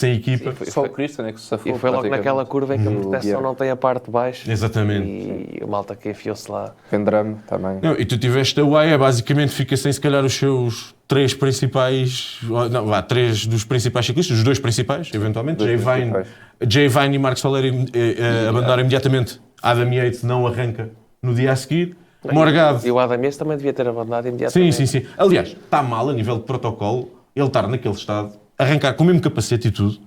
equipa. Sim, só o Christian que se safou. E foi logo naquela curva em que a proteção não tem a parte de baixo. Exatamente. E o malta que enfiou-se lá. Vendrame também. Não, e tu tiveste a UAE, basicamente fica sem se calhar os seus 3 principais, não, 3 dos principais ciclistas, os 2 principais, eventualmente, Jay Vine e Marc Soler abandonaram imediatamente. Adam Yates não arranca no dia a seguir. Morgado. E o Adam Yates também devia ter abandonado imediatamente. Sim. Aliás, está mal a nível de protocolo ele estar naquele estado, arrancar com o mesmo capacete e tudo.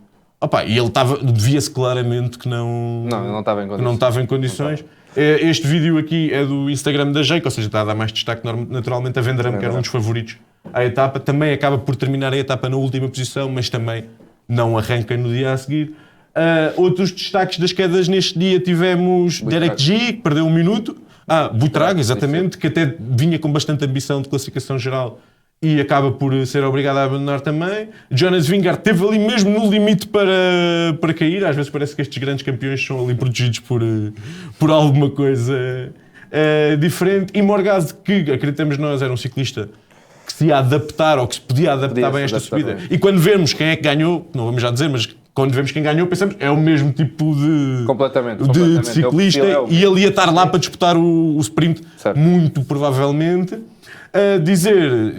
E ele devia-se claramente que não estava em condições. Este vídeo aqui é do Instagram da Jake, ou seja, está a dar mais destaque naturalmente a Vendram, que era um dos favoritos à etapa. Também acaba por terminar a etapa na última posição, mas também não arranca no dia a seguir. Outros destaques das quedas neste dia tivemos Derek G, que perdeu 1 minuto. Buitrago, exatamente, que até vinha com bastante ambição de classificação geral e acaba por ser obrigado a abandonar também. Jonas Vingegaard esteve ali mesmo no limite para cair. Às vezes parece que estes grandes campeões são ali protegidos por alguma coisa diferente. E Morgado, que acreditamos nós era um ciclista que se ia adaptar ou que se podia adaptar bem a esta subida. E quando vemos quem é que ganhou, não vamos já dizer, mas quando vemos quem ganhou, pensamos é o mesmo tipo de ciclista e ele ia estar lá para disputar o sprint, muito provavelmente. Dizer,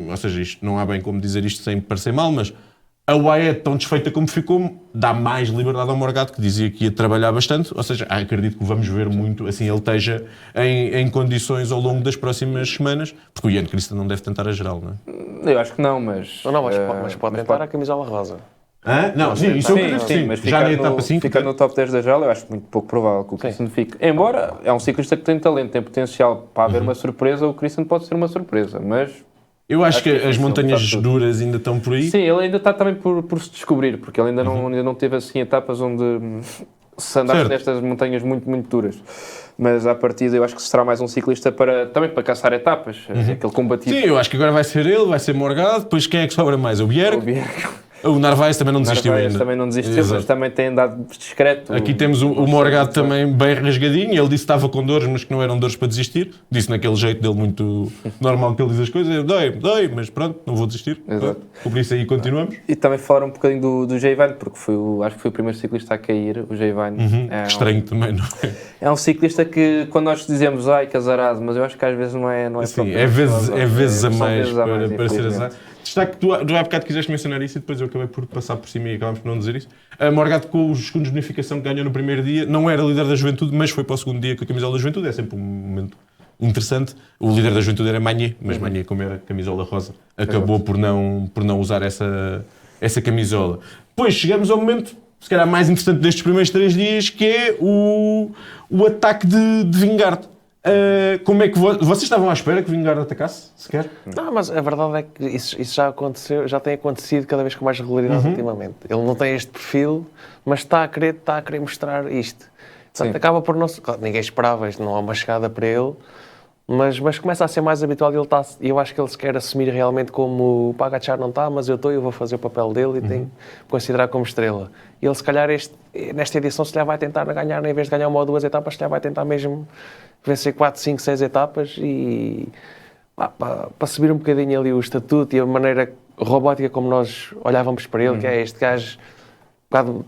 ou seja, isto não há bem como dizer isto sem parecer mal, mas a UAE, tão desfeita como ficou, dá mais liberdade ao Morgado, que dizia que ia trabalhar bastante. Ou seja, acredito que vamos ver muito, assim, ele esteja em condições ao longo das próximas semanas, porque o Jan Christen não deve tentar a geral, não é? Eu acho que não, mas... Mas pode tentar a camisola rosa. Não, sim, isso eu acredito sim, mas já na etapa 5. Ficar no top 10 da geral, eu acho muito pouco provável que o Christen fique. Embora é um ciclista que tem talento, tem potencial para haver uma surpresa, o Christen pode ser uma surpresa, mas... Eu acho que as montanhas duras ainda estão por aí. Sim, ele ainda está também por se descobrir, porque ele ainda não teve assim etapas onde se andasse destas montanhas muito, muito duras. Mas à partida eu acho que será mais um ciclista também para caçar etapas, aquele combativo. Sim, eu acho que agora vai ser ele, vai ser Morgado, depois quem é que sobra mais? O Bjerg. O Narvaez também não desistiu ainda. Também não desistiu, mas também tem andado discreto. Aqui temos o Morgado também bem rasgadinho. Ele disse que estava com dores, mas que não eram dores para desistir. Disse naquele jeito dele muito normal que ele diz as coisas. Dói, mas pronto, não vou desistir. Exato. Por isso aí continuamos. E também falaram um bocadinho do Jayvine, porque acho que foi o primeiro ciclista a cair, o Jayvine. Estranho também, não é? É um ciclista que, quando nós dizemos, casarado, mas eu acho que às vezes não é sim, é vezes a mais para ser azar. Destaque que tu há bocado quiseste mencionar isso e depois eu acabei por passar por cima e acabámos por não dizer isso. A Morgado, com os segundos de bonificação que ganhou no primeiro dia, não era líder da Juventude, mas foi para o segundo dia com a camisola da Juventude. É sempre um momento interessante. O líder da Juventude era Magnier, mas Magnier, como era camisola rosa, acabou por não usar essa camisola. Depois chegamos ao momento, se calhar mais interessante destes primeiros 3 dias, que é o ataque de Vingegaard. Como é que vocês estavam à espera que o Vingegaard atacasse, sequer? Não, mas a verdade é que isso já aconteceu, já tem acontecido cada vez com mais regularidade ultimamente. Ele não tem este perfil, mas está a querer mostrar isto. Portanto, acaba por não... Claro, ninguém esperava, isto não há uma chegada para ele, mas começa a ser mais habitual e eu acho que ele se quer assumir realmente como o Pogačar não está, mas eu vou fazer o papel dele e tenho que considerar como estrela. E ele, se calhar, nesta edição, se lhe vai tentar ganhar, em vez de ganhar 1 ou 2 etapas, se lhe vai tentar mesmo vencer 4, 5, 6 etapas e para subir um bocadinho ali o estatuto e a maneira robótica como nós olhávamos para ele, que é este gajo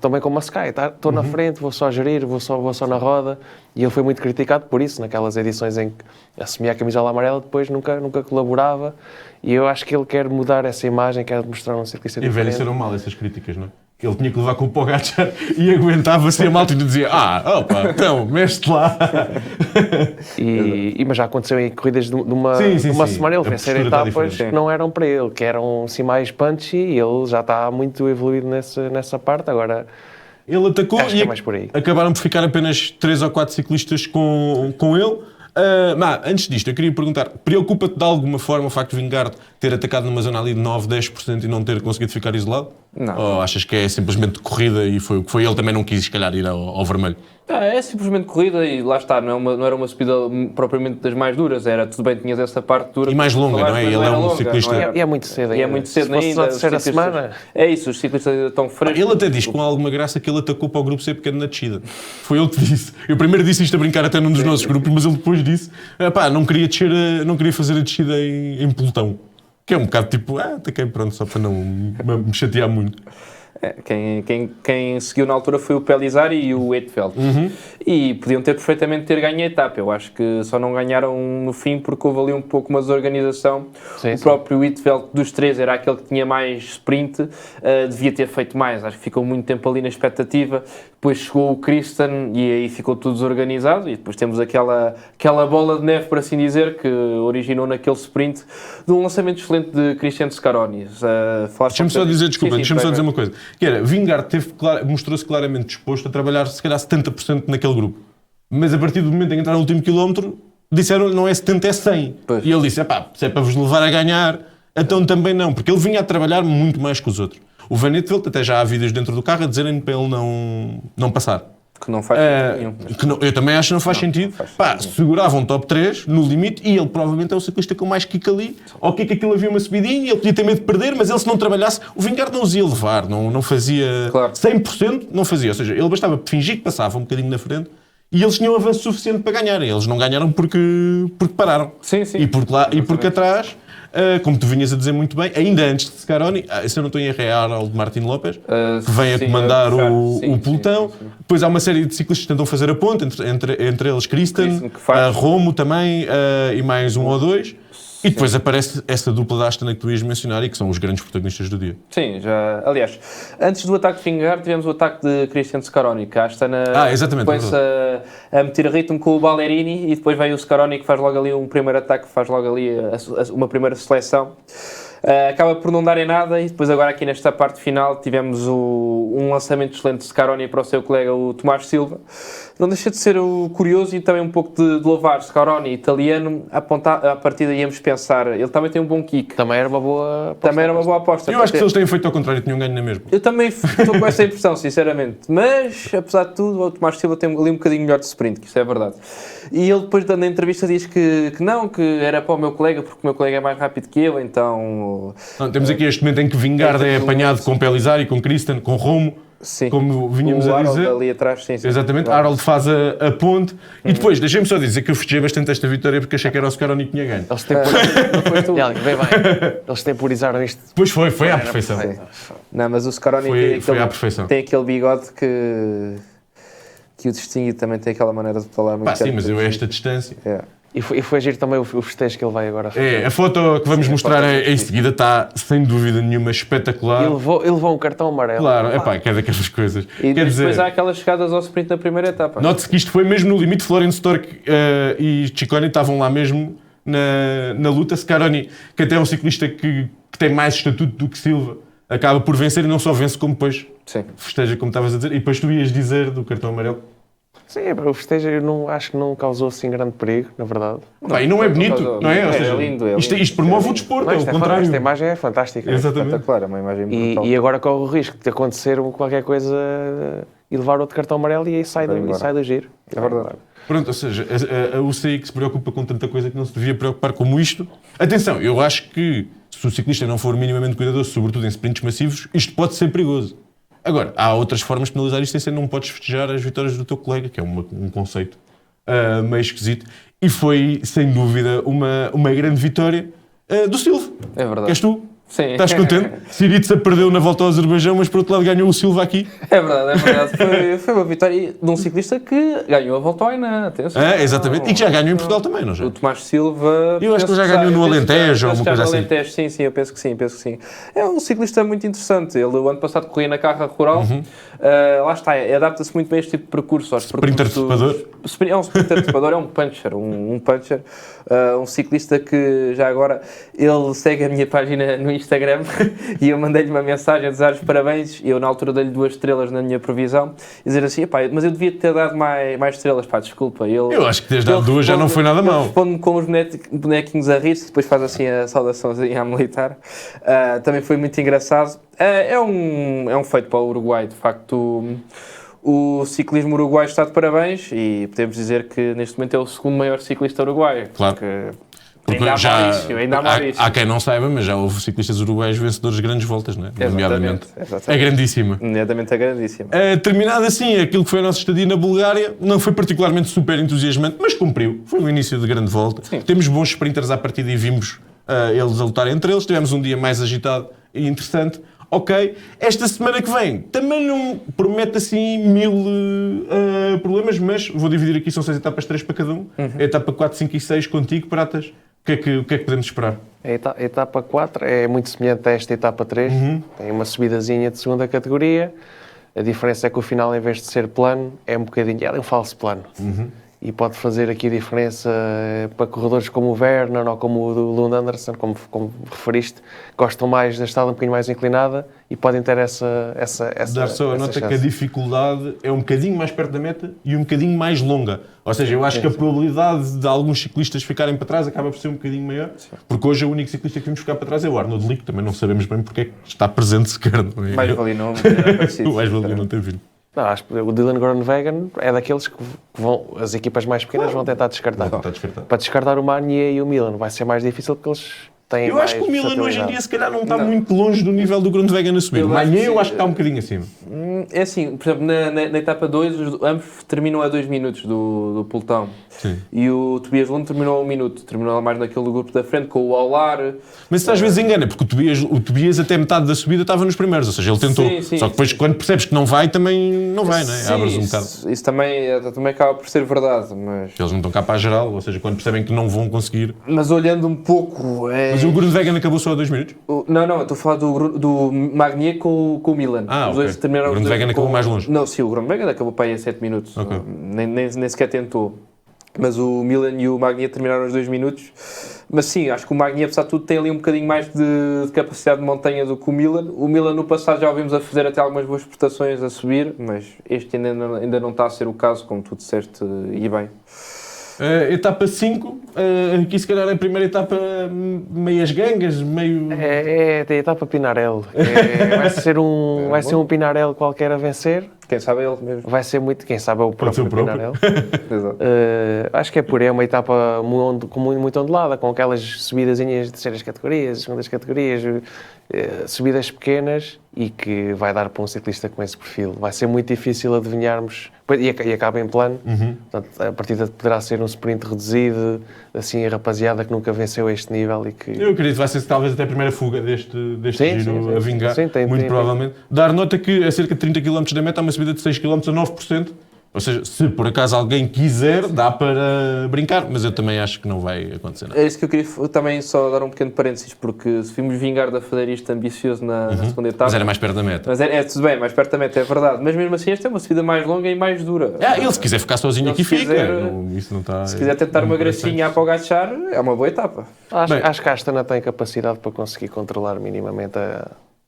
também como a Sky, estou na frente, vou só gerir, vou só na roda, e ele foi muito criticado por isso, naquelas edições em que assumia a camisola amarela, depois nunca colaborava, e eu acho que ele quer mudar essa imagem, quer mostrar um ciclista diferente. E envelheceram mal essas críticas, não é? Ele tinha que levar com o Pogačar e aguentava-se a malta e dizia então, mexe-te lá. Mas já aconteceu em corridas de uma semana, ele vencer etapas que não eram para ele, que eram assim mais punchy, e ele já está muito evoluído nessa parte, agora... Ele atacou e é mais por aí. Acabaram por ficar apenas 3 ou 4 ciclistas com ele. Antes disto, eu queria perguntar, preocupa-te de alguma forma o facto de Vingegaard ter atacado numa zona ali de 9, 10% e não ter conseguido ficar isolado? Não. Ou achas que é simplesmente corrida e foi o que foi? Ele também não quis, se calhar, ir ao vermelho? É simplesmente corrida e lá está, não era uma subida propriamente das mais duras, era tudo bem, tinhas essa parte dura. E mais longa, não é? Ele é um ciclista... E é muito cedo ainda. E é muito cedo ainda. Se fosse a terceira semana... É isso, os ciclistas ainda estão frescos. Ele até diz com alguma graça que ele atacou para o grupo ser pequeno na descida. Foi ele que disse. Eu primeiro disse isto a brincar até num dos nossos grupos, mas ele depois disse não queria fazer a descida em pelotão. Que é um bocado tipo, ataquei pronto, só para não me chatear muito. Quem seguiu na altura foi o Pellizzari e o Eidfeld. E podiam perfeitamente ter ganho a etapa. Eu acho que só não ganharam no fim porque houve ali um pouco uma desorganização. O próprio Eidfeld dos 3 era aquele que tinha mais sprint, devia ter feito mais. Acho que ficou muito tempo ali na expectativa. Depois chegou o Christen e aí ficou tudo desorganizado. E depois temos aquela bola de neve, por assim dizer, que originou naquele sprint de um lançamento excelente de Cristian Scaroni. Deixa-me só dizer, desculpa, deixa-me só dizer uma coisa. Que era, Vingegaard mostrou-se claramente disposto a trabalhar, se calhar, 70% naquele grupo. Mas a partir do momento em que entrar no último quilómetro, disseram não é 70, é 100. Pois. E ele disse, se é para vos levar a ganhar, então também não. Porque ele vinha a trabalhar muito mais que os outros. O Van Aert, até já há vídeos dentro do carro a dizerem para ele não passar. Que não faz sentido nenhum. Eu também acho que não faz sentido. Segurava um top 3 no limite e ele provavelmente é o ciclista com mais kick ali. Ok, que aquilo havia uma subidinha, ele podia ter medo de perder, mas ele se não trabalhasse, o Vingegaard não os ia levar, não fazia 100%, não fazia. Ou seja, ele bastava fingir que passava um bocadinho na frente e eles tinham avanço suficiente para ganharem. Eles não ganharam porque pararam. Sim. E porque atrás... como tu vinhas a dizer muito bem, ainda antes de Scaroni, se eu não estou em erro, é Harold Martin Lopes, que vem a comandar o pelotão. Depois há uma série de ciclistas que tentam fazer a ponte, entre eles Kristen, Romo também, e mais um ou dois. E depois aparece essa dupla da Astana que tu ias mencionar e que são os grandes protagonistas do dia. Sim, já. Aliás, antes do ataque de Vingegaard, tivemos o ataque de Christian Scaroni, que a Astana põe-se a meter ritmo com o Ballerini e depois vem o Scaroni que faz logo ali um primeiro ataque, faz logo ali uma primeira seleção. Acaba por não dar em nada e depois agora aqui nesta parte final tivemos um lançamento excelente de Scaroni para o seu colega o Tomás Silva. Não deixa de ser curioso e também um pouco de louvar Scaroni, italiano, à partida íamos pensar, ele também tem um bom kick. Também era uma boa aposta. Eu acho que se eles têm feito ao contrário, tinham ganho na mesma. Eu também estou com essa impressão, sinceramente. Mas, apesar de tudo, o Tomás Silva tem ali um bocadinho melhor de sprint, que isso é verdade. E ele depois, na entrevista, diz que não, que era para o meu colega, porque o meu colega é mais rápido que eu, então... Não, temos aqui este momento em que Vingegaard é apanhado com Pellizzari, com Kristen, com Romo, sim, como vinhamos a dizer. Ali atrás, sim. Exatamente, Harold faz a ponte. E depois, deixem-me só dizer que eu festejei bastante esta vitória porque achei que era o Scaroni que tinha ganho. Eles temporizaram isto. Pois foi à perfeição. Não, mas o Scaroni tem aquele bigode que o distingue, também tem aquela maneira de falar muito. Sim, mas eu a esta distância... E foi giro também o festejo que ele vai agora fazer. A foto que vamos mostrar em seguida está, sem dúvida nenhuma, espetacular. Ele levou um cartão amarelo. Claro, que é daquelas coisas. E depois há aquelas chegadas ao sprint na primeira etapa. Note-se que isto foi mesmo no limite. Florian Stork e Ciccone estavam lá mesmo na luta. Scaroni, que até é um ciclista que tem mais estatuto do que Silva, acaba por vencer e não só vence como depois festeja, como estavas a dizer. E depois tu ias dizer do cartão amarelo. Sim, o festejo acho que não causou assim grande perigo, na verdade. E não é bonito, não é? Ou seja, lindo, isto promove o desporto, é o contrário. Esta imagem é fantástica. Exatamente. É uma imagem brutal. E agora corre o risco de acontecer qualquer coisa e levar outro cartão amarelo e aí sai do giro. É verdade. Pronto, ou seja, a UCI que se preocupa com tanta coisa que não se devia preocupar como isto. Atenção, eu acho que se o ciclista não for minimamente cuidadoso, sobretudo em sprints massivos, isto pode ser perigoso. Agora, há outras formas de penalizar isto sem ser não podes festejar as vitórias do teu colega, que é um conceito meio esquisito. E foi, sem dúvida, uma grande vitória do Silva. É verdade. És tu? Sim. Estás contente? Syriza perdeu na volta ao Azerbaijão, mas por outro lado ganhou o Silva aqui. É verdade. Foi uma vitória de um ciclista que ganhou a volta ao Ainá. Exatamente. E que já ganhou em Portugal também, não já? O Tomás Silva... Eu acho que ele já ganhou no Alentejo ou alguma coisa assim. Alentejo, sim, eu penso que sim. É um ciclista muito interessante. Ele, o ano passado, corria na carra rural. Lá está, adapta-se muito bem a este tipo de percurso. Sprinter trepador? É um sprinter trepador, é um puncher. Um ciclista que, já agora, ele segue a minha página no Instagram e eu mandei-lhe uma mensagem a desejar os parabéns e eu na altura dei-lhe 2 estrelas na minha previsão e dizer assim, mas eu devia ter dado mais estrelas, desculpa. Eu acho que teres dado 2 já não foi nada mal. Responde-me com os bonequinhos a rir-se, depois faz assim a saudaçãozinha à militar. Também foi muito engraçado. É um feito para o Uruguai, de facto. O ciclismo uruguaio está de parabéns e podemos dizer que neste momento é o segundo maior ciclista uruguaio. Claro. Ainda há há quem não saiba, mas já houve ciclistas uruguaios vencedores de grandes voltas, não é? Nomeadamente. É grandíssima. Nomeadamente é grandíssima. Terminado assim, aquilo que foi a nossa estadia na Bulgária, não foi particularmente super entusiasmante, mas cumpriu. Foi um início de grande volta. Sim. Temos bons sprinters à partida e vimos eles a lutar entre eles. Tivemos um dia mais agitado e interessante. Ok, esta semana que vem também não promete assim 1000 problemas, mas vou dividir aqui, são 6 etapas, 3 para cada um. A etapa 4, 5 e 6 contigo, Pratas. O que é que podemos esperar? A etapa 4 é muito semelhante a esta etapa 3. Tem uma subidazinha de segunda categoria. A diferença é que o final, em vez de ser plano, é um bocadinho... É um falso plano. E pode fazer aqui diferença para corredores como o Werner ou como o Lund Anderson, como referiste, gostam mais da estrada um bocadinho mais inclinada e podem ter essa Dar só a nota que a dificuldade é um bocadinho mais perto da meta e um bocadinho mais longa. Ou seja, eu acho que a probabilidade de alguns ciclistas ficarem para trás acaba por ser um bocadinho maior, porque hoje o único ciclista que vimos ficar para trás é o Arnaud Lick, também não sabemos bem porque é que está presente sequer. Mais valia não ter aparecido. Mais valia não ter vindo. Não, acho que o Dylan Groenewegen é daqueles que as equipas mais pequenas vão tentar descartar. Para descartar o Magnier e o Milan vai ser mais difícil porque eles têm Eu mais acho que o Milan hoje em versatilidade. dia se calhar não está muito longe do nível do Groenewegen a subir. Eu O acho Magné que eu sim. acho que está um bocadinho acima. É assim, por exemplo, na etapa 2, ambos terminam a 2 minutos do pelotão. Sim. E o Tobias Lund terminou a 1 minuto. Terminou mais naquele grupo da frente, com o Aular. Mas isso às vezes engana, porque o Tobias até metade da subida estava nos primeiros, ou seja, ele tentou. Sim, Só que depois quando percebes que não vai, também não vai, não é? Sim, Abres um bocado. isso também acaba por ser verdade, mas... Eles não estão cá para a geral, ou seja, quando percebem que não vão conseguir. Mas olhando um pouco... Mas o Groenewegen acabou só a 2 minutos? Não, estou a falar do Magnier com o Milan. Ah, Os dois ok. terminaram O os dois Groenewegen acabou mais longe. Não, sim, o Groenewegen acabou para aí a 7 minutos. Ok. Nem sequer tentou. Mas o Milan e o Magnier terminaram os 2 minutos. Mas sim, acho que o Magnier, apesar de tudo, tem ali um bocadinho mais de capacidade de montanha do que o Milan. O Milan, no passado, já o vimos a fazer até algumas boas prestações a subir, mas este ainda não está a ser o caso, como tu disseste, e bem. Etapa 5, aqui se calhar é a primeira etapa meias gangas, meio... É a etapa Pinarello. Vai ser um Pinarello qualquer a vencer. Quem sabe é ele mesmo. Vai ser muito, quem sabe é o Pode ser próprio o próprio. Pinarello. Exato. Acho que é por aí, é uma etapa muito ondulada, com aquelas subidazinhas de terceiras categorias, segundas categorias, subidas pequenas, e que vai dar para um ciclista com esse perfil. Vai ser muito difícil adivinharmos, e acaba em plano, portanto, a partida poderá ser um sprint reduzido, assim, a rapaziada que nunca venceu este nível e que... Eu acredito que vai ser talvez até a primeira fuga deste Sim, giro sim, a vingar, sim, muito provavelmente. Dar nota que a cerca de 30 km da meta há uma subida de 6 km a 9%, ou seja, se por acaso alguém quiser, dá para brincar, mas eu também acho que não vai acontecer nada. É isso que eu queria também só dar um pequeno parênteses, porque se vimos Vingegaard a fazer isto ambicioso na segunda etapa... Mas era mais perto da meta. Mas tudo bem, mais perto da meta, é verdade. Mas mesmo assim, esta é uma subida mais longa e mais dura. Ele se quiser ficar sozinho Ele, aqui se fica. quiser- Isso não está, Se quiser tentar não uma me parece gracinha para o gachar, é uma boa etapa. Bem. Acho que a Astana tem capacidade para conseguir controlar minimamente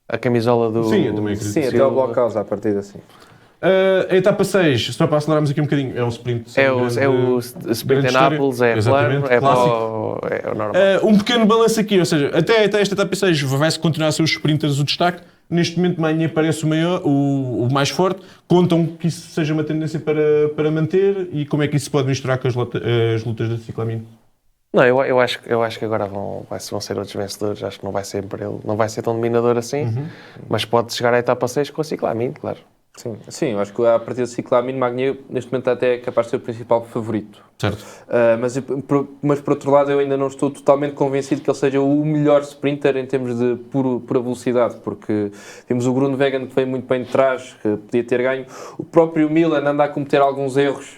a camisola do... Sim, eu também acredito. Sim, até Silva. o blockhouse, à partida, sim. A etapa 6, só para acelerarmos aqui um bocadinho, é um sprint. sem É o grande sprint em história. Nápoles, é Exatamente, plano, é clássico. o normal. Um pequeno balanço aqui, ou seja, até esta etapa 6 vai-se continuar a ser os sprinters o destaque. Neste momento, Magnier parece o maior, o mais forte. Contam que isso seja uma tendência para manter e como é que isso se pode misturar com as lutas da Ciclamino? Não, eu acho que agora vão ser outros vencedores. Acho que não vai ser para ele, não vai ser tão dominador assim, mas pode chegar à etapa 6 com a Ciclamino, claro. Sim, eu acho que a partida de Ciclamino, Magnier, neste momento até é capaz de ser o principal favorito. Certo. Mas por outro lado, eu ainda não estou totalmente convencido que ele seja o melhor sprinter em termos de pura velocidade, porque vimos o Groenewegen que veio muito bem de trás, que podia ter ganho. O próprio Milan anda a cometer alguns erros.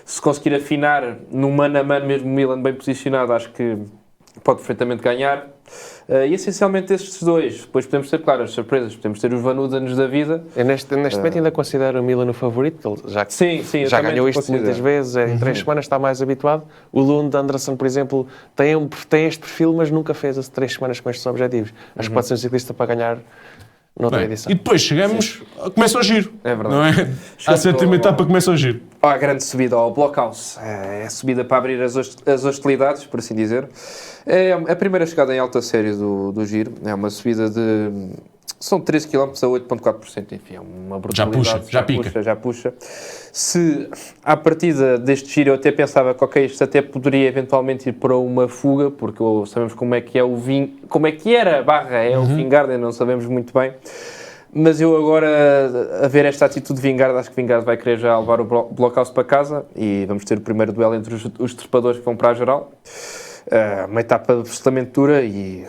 Se conseguir afinar no mano a mano, mesmo o Milan bem posicionado, acho que pode perfeitamente ganhar. E essencialmente estes dois. Depois podemos ter, claro, as surpresas. Podemos ter os Van Udens da vida. Eu neste momento ainda considero o Milan o favorito, porque ele Sim, eu já também ganhou isto considero. muitas vezes, em 3 semanas está mais habituado. O Lund Anderson, por exemplo, tem este perfil, mas nunca fez as 3 semanas com estes objetivos. Acho que pode ser um ciclista para ganhar noutra Bem, edição. e depois chegamos, começa o giro. É verdade. Não é? À sétima etapa começa o giro. A grande subida ao Blockhouse. É a subida para abrir as hostilidades, por assim dizer. É a primeira chegada em alta série do Giro. É uma subida de... São 13 km a 8,4%. Enfim, é uma brutalidade. Já puxa. Se, à partida deste Giro, eu até pensava que, ok, isto até poderia eventualmente ir para uma fuga, porque sabemos como é que é como é que era a barra, é o Vingegaard, não sabemos muito bem. Mas eu agora, a ver esta atitude de Vingegaard, acho que Vingegaard vai querer já levar o Blockhouse para casa e vamos ter o primeiro duelo entre os trepadores que vão para a geral. Uma etapa absolutamente dura e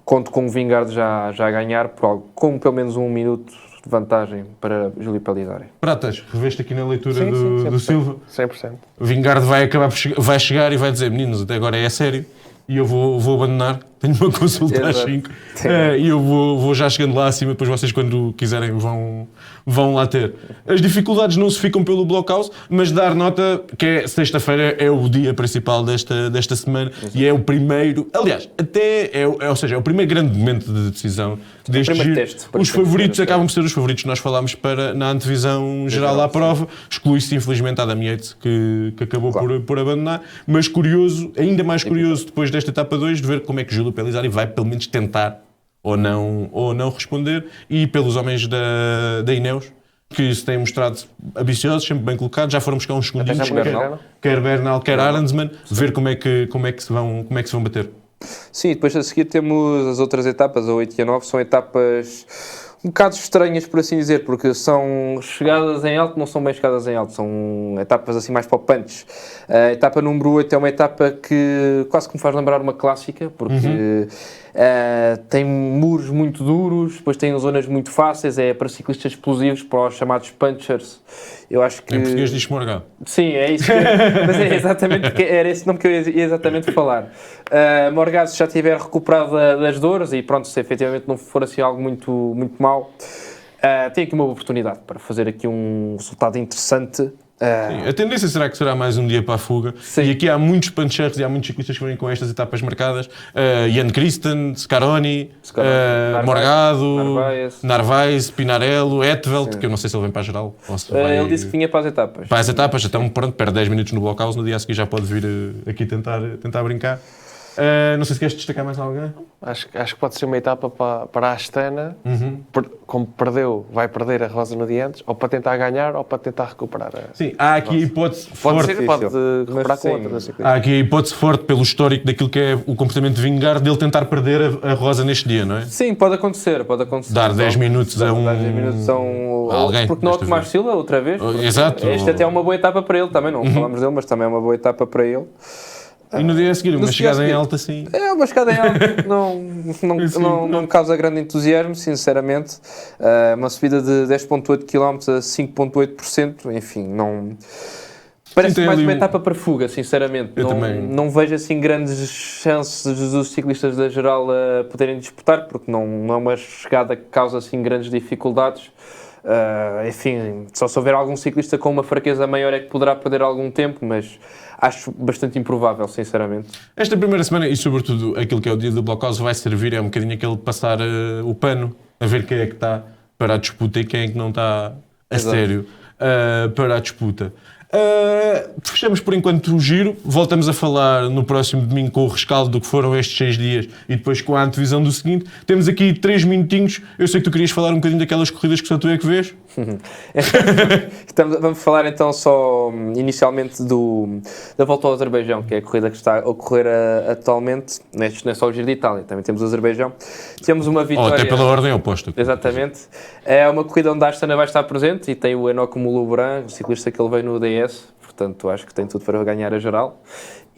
conto com o Vingegaard já a ganhar com pelo menos 1 minuto de vantagem para Júlio Palizari. Pratas, reveste aqui na leitura Sim, do Silva. 100%. O Vingegaard vai chegar e vai dizer: meninos, até agora é sério e eu vou abandonar. Tenho uma consulta às 5 e eu vou já chegando lá acima. Depois vocês, quando quiserem, vão lá ter. As dificuldades não se ficam pelo Blockhouse, mas dar nota que é sexta-feira é o dia principal desta semana. Exato. E é o primeiro, aliás, ou seja, é o primeiro grande momento de decisão deste giro. Os favoritos acabam por ser os favoritos. Nós falámos na antevisão geral à prova. Exclui-se infelizmente Adam Yates, que acabou por abandonar, mas ainda mais curioso depois desta etapa 2, de ver como é que Júlio Palizari vai pelo menos tentar ou não responder, e pelos homens da Ineos, que se têm mostrado ambiciosos, sempre bem colocados, já foram buscar uns segundinhos, quer Bernal, quer Arendsman, ver como é que se vão bater. Sim, depois a seguir temos as outras etapas, a 8 e a 9, são etapas um bocado estranhas, por assim dizer, porque são chegadas em alto, não são bem chegadas em alto, são etapas assim mais palpantes. A etapa número 8 é uma etapa que quase que me faz lembrar uma clássica, porque tem muros muito duros, depois tem zonas muito fáceis, é para ciclistas explosivos, para os chamados punchers. Eu acho que... Em português diz Morgado. Sim, é isso. Mas é exatamente, era esse nome que eu ia exatamente falar. Morgado, se já tiver recuperado das dores e pronto, se efetivamente não for assim algo muito mau, tem aqui uma oportunidade para fazer aqui um resultado interessante. Sim, a tendência será que será mais um dia para a fuga. Sim. E aqui há muitos punchers e há muitos ciclistas que vêm com estas etapas marcadas. Jan Christen, Scaroni, Morgado, Narvaez, Pinarello, Etveld, que eu não sei se ele vem para a geral. Ou se vai... Ele disse que vinha para as etapas. Para as etapas, então pronto, perde 10 minutos no blockhouse, no dia a seguir já pode vir aqui tentar brincar. Não sei se queres destacar mais alguém. Acho que pode ser uma etapa para a Astana, como perdeu, vai perder a Rosa no dia antes, ou para tentar ganhar ou para tentar recuperar. Sim, há aqui a hipótese forte. Pode recuperar com outra. Há aqui a hipótese forte pelo histórico daquilo que é o comportamento de Vingegaard, dele tentar perder a Rosa neste dia, não é? Sim, pode acontecer. Dar 10 minutos a um... Dar 10 minutos a alguém. Porque não o Tomás Silva, outra vez. Exato. Esta até é uma boa etapa para ele também, não falamos dele, mas também é uma boa etapa para ele. E no dia a seguir, uma chegada em alta, sim. É, uma chegada em alta não me causa grande entusiasmo, sinceramente. Uma subida de 10,8 km a 5,8%, enfim, não... Parece mais uma etapa para fuga, sinceramente. Não vejo assim grandes chances dos ciclistas da geral a poderem disputar, porque não é uma chegada que causa assim grandes dificuldades. Enfim, só se houver algum ciclista com uma fraqueza maior é que poderá perder algum tempo, mas acho bastante improvável, sinceramente. Esta primeira semana, e sobretudo aquilo que é o dia do blockhouse, vai servir, é um bocadinho aquele passar o pano, a ver quem é que está para a disputa e quem é que não está a sério para a disputa. Fechamos por enquanto o giro, voltamos a falar no próximo domingo com o rescaldo do que foram estes 6 dias e depois com a antevisão do seguinte. Temos aqui 3 minutinhos, eu sei que tu querias falar um bocadinho daquelas corridas que só tu é que vês. Vamos falar então só inicialmente da volta ao Azerbaijão, que é a corrida que está a ocorrer atualmente. Não é só o Giro de Itália, também temos o Azerbaijão. Temos uma vitória... até pela ordem oposta. Exatamente. É uma corrida onde a Astana vai estar presente e tem o Enoch Moulou-Brun, o ciclista que ele veio no DS, portanto acho que tem tudo para ganhar a geral.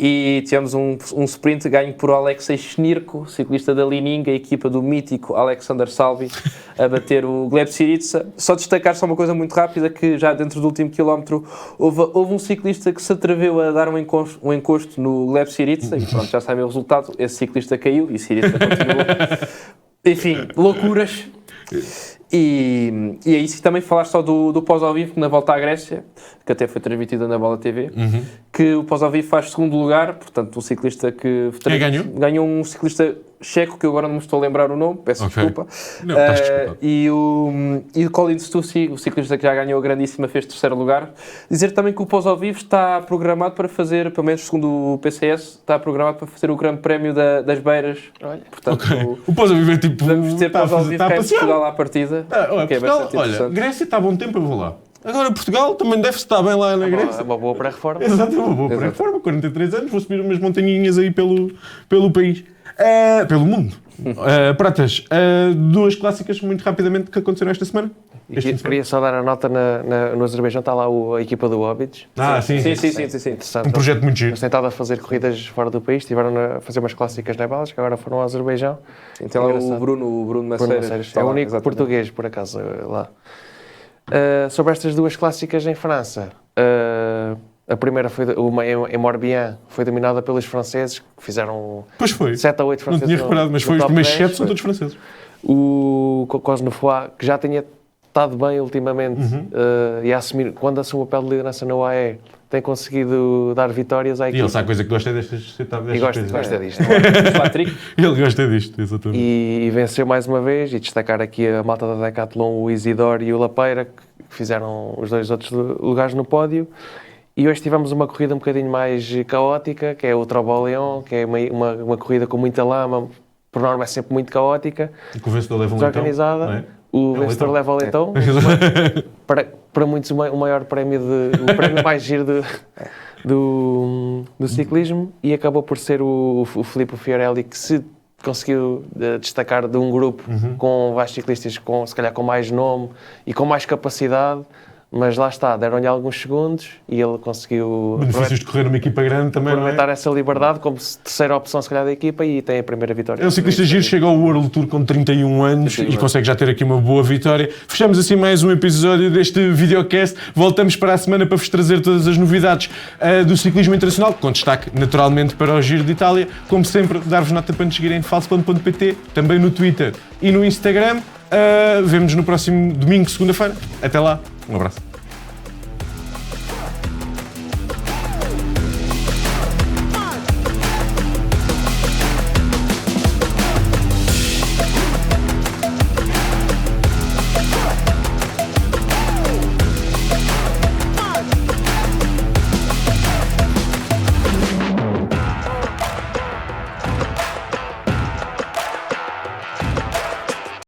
E tivemos um sprint ganho por Alexei Schnirko, ciclista da Lininga, a equipa do mítico Alexander Salvi, a bater o Gleb Syriza. Só destacar só uma coisa muito rápida, que já dentro do último quilómetro houve um ciclista que se atreveu a dar um encosto no Gleb Syriza, e pronto, já sabe o resultado, esse ciclista caiu e Syriza continuou. Enfim, loucuras. E é isso, que também falaste só do pós ao vivo, que na volta à Grécia, que até foi transmitida na Bola TV, que o pós ao vivo faz segundo lugar, portanto o ciclista que... Quem ganhou? Ganhou um ciclista checo, que eu agora não me estou a lembrar o nome, peço desculpa. Não, estás desculpado. E o Colin Stussy, o ciclista que já ganhou a grandíssima, fez terceiro lugar. Dizer também que o pós ao vivo está programado para fazer, pelo menos segundo o PCS, está programado para fazer o Grande Prémio das Beiras. Olha. Portanto, o pós ao vivo é tipo... vamos ter pós ao vivo cá em Portugal à partida. Portugal, olha, Grécia está a bom tempo, eu vou lá. Agora Portugal também deve estar bem lá na Grécia. É uma boa pré-reforma. Exato, é uma boa pré-reforma. 43 anos, vou subir umas montanhinhas aí pelo país. Pelo mundo. Pratas, 2 clássicas muito rapidamente que aconteceram esta semana. Queria só dar a nota no Azerbaijão, está lá a equipa do Hobbits. Sim. Um projeto muito giro. Eles têm estado a fazer corridas fora do país, estiveram a fazer umas clássicas nebalas, que agora foram ao Azerbaijão. Então lá o Bruno Maceiras. É o único português, por acaso, lá. Sobre estas 2 clássicas em França, a primeira foi em Morbihan, foi dominada pelos franceses, que fizeram 7 a 8 franceses. Não tinha reparado, mas foi os primeiros 7 são todos franceses. O Cosnefroid, que já tinha estado bem ultimamente, e a assumir, quando assume o papel de liderança na UAE, tem conseguido dar vitórias à equipe. E ele sabe a coisa que gosta destas coisas. Gosta disto. Ele gosta disto, exatamente. E venceu mais uma vez, e destacar aqui a malta da Decathlon, o Isidore e o Lapeira, que fizeram os 2 outros lugares no pódio. E hoje tivemos uma corrida um bocadinho mais caótica, que é o Trobo-Leon, que é uma corrida com muita lama, por norma é sempre muito caótica. E que o vencedor leva um leitão, desorganizada. não é? O vencedor leva o leitão. Para muitos o maior prémio o prémio mais giro do ciclismo e acabou por ser o Filippo Fiorelli que se conseguiu destacar de um grupo com vários ciclistas se calhar com mais nome e com mais capacidade, mas lá está, deram-lhe alguns segundos e ele conseguiu Benefícios de correr numa equipa grande também, não é? aproveitar essa liberdade como terceira opção se calhar da equipa e tem a primeira vitória. É um ciclista giro, chega ao World Tour com 31 anos e consegue já ter aqui uma boa vitória. Fechamos assim mais um episódio deste videocast. Voltamos para a semana para vos trazer todas as novidades do ciclismo internacional, com destaque naturalmente para o Giro de Itália. Como sempre, dar-vos nota para nos seguirem em falsoplano.pt, também no Twitter e no Instagram. Vemo-nos no próximo domingo, segunda-feira. Até lá, um abraço.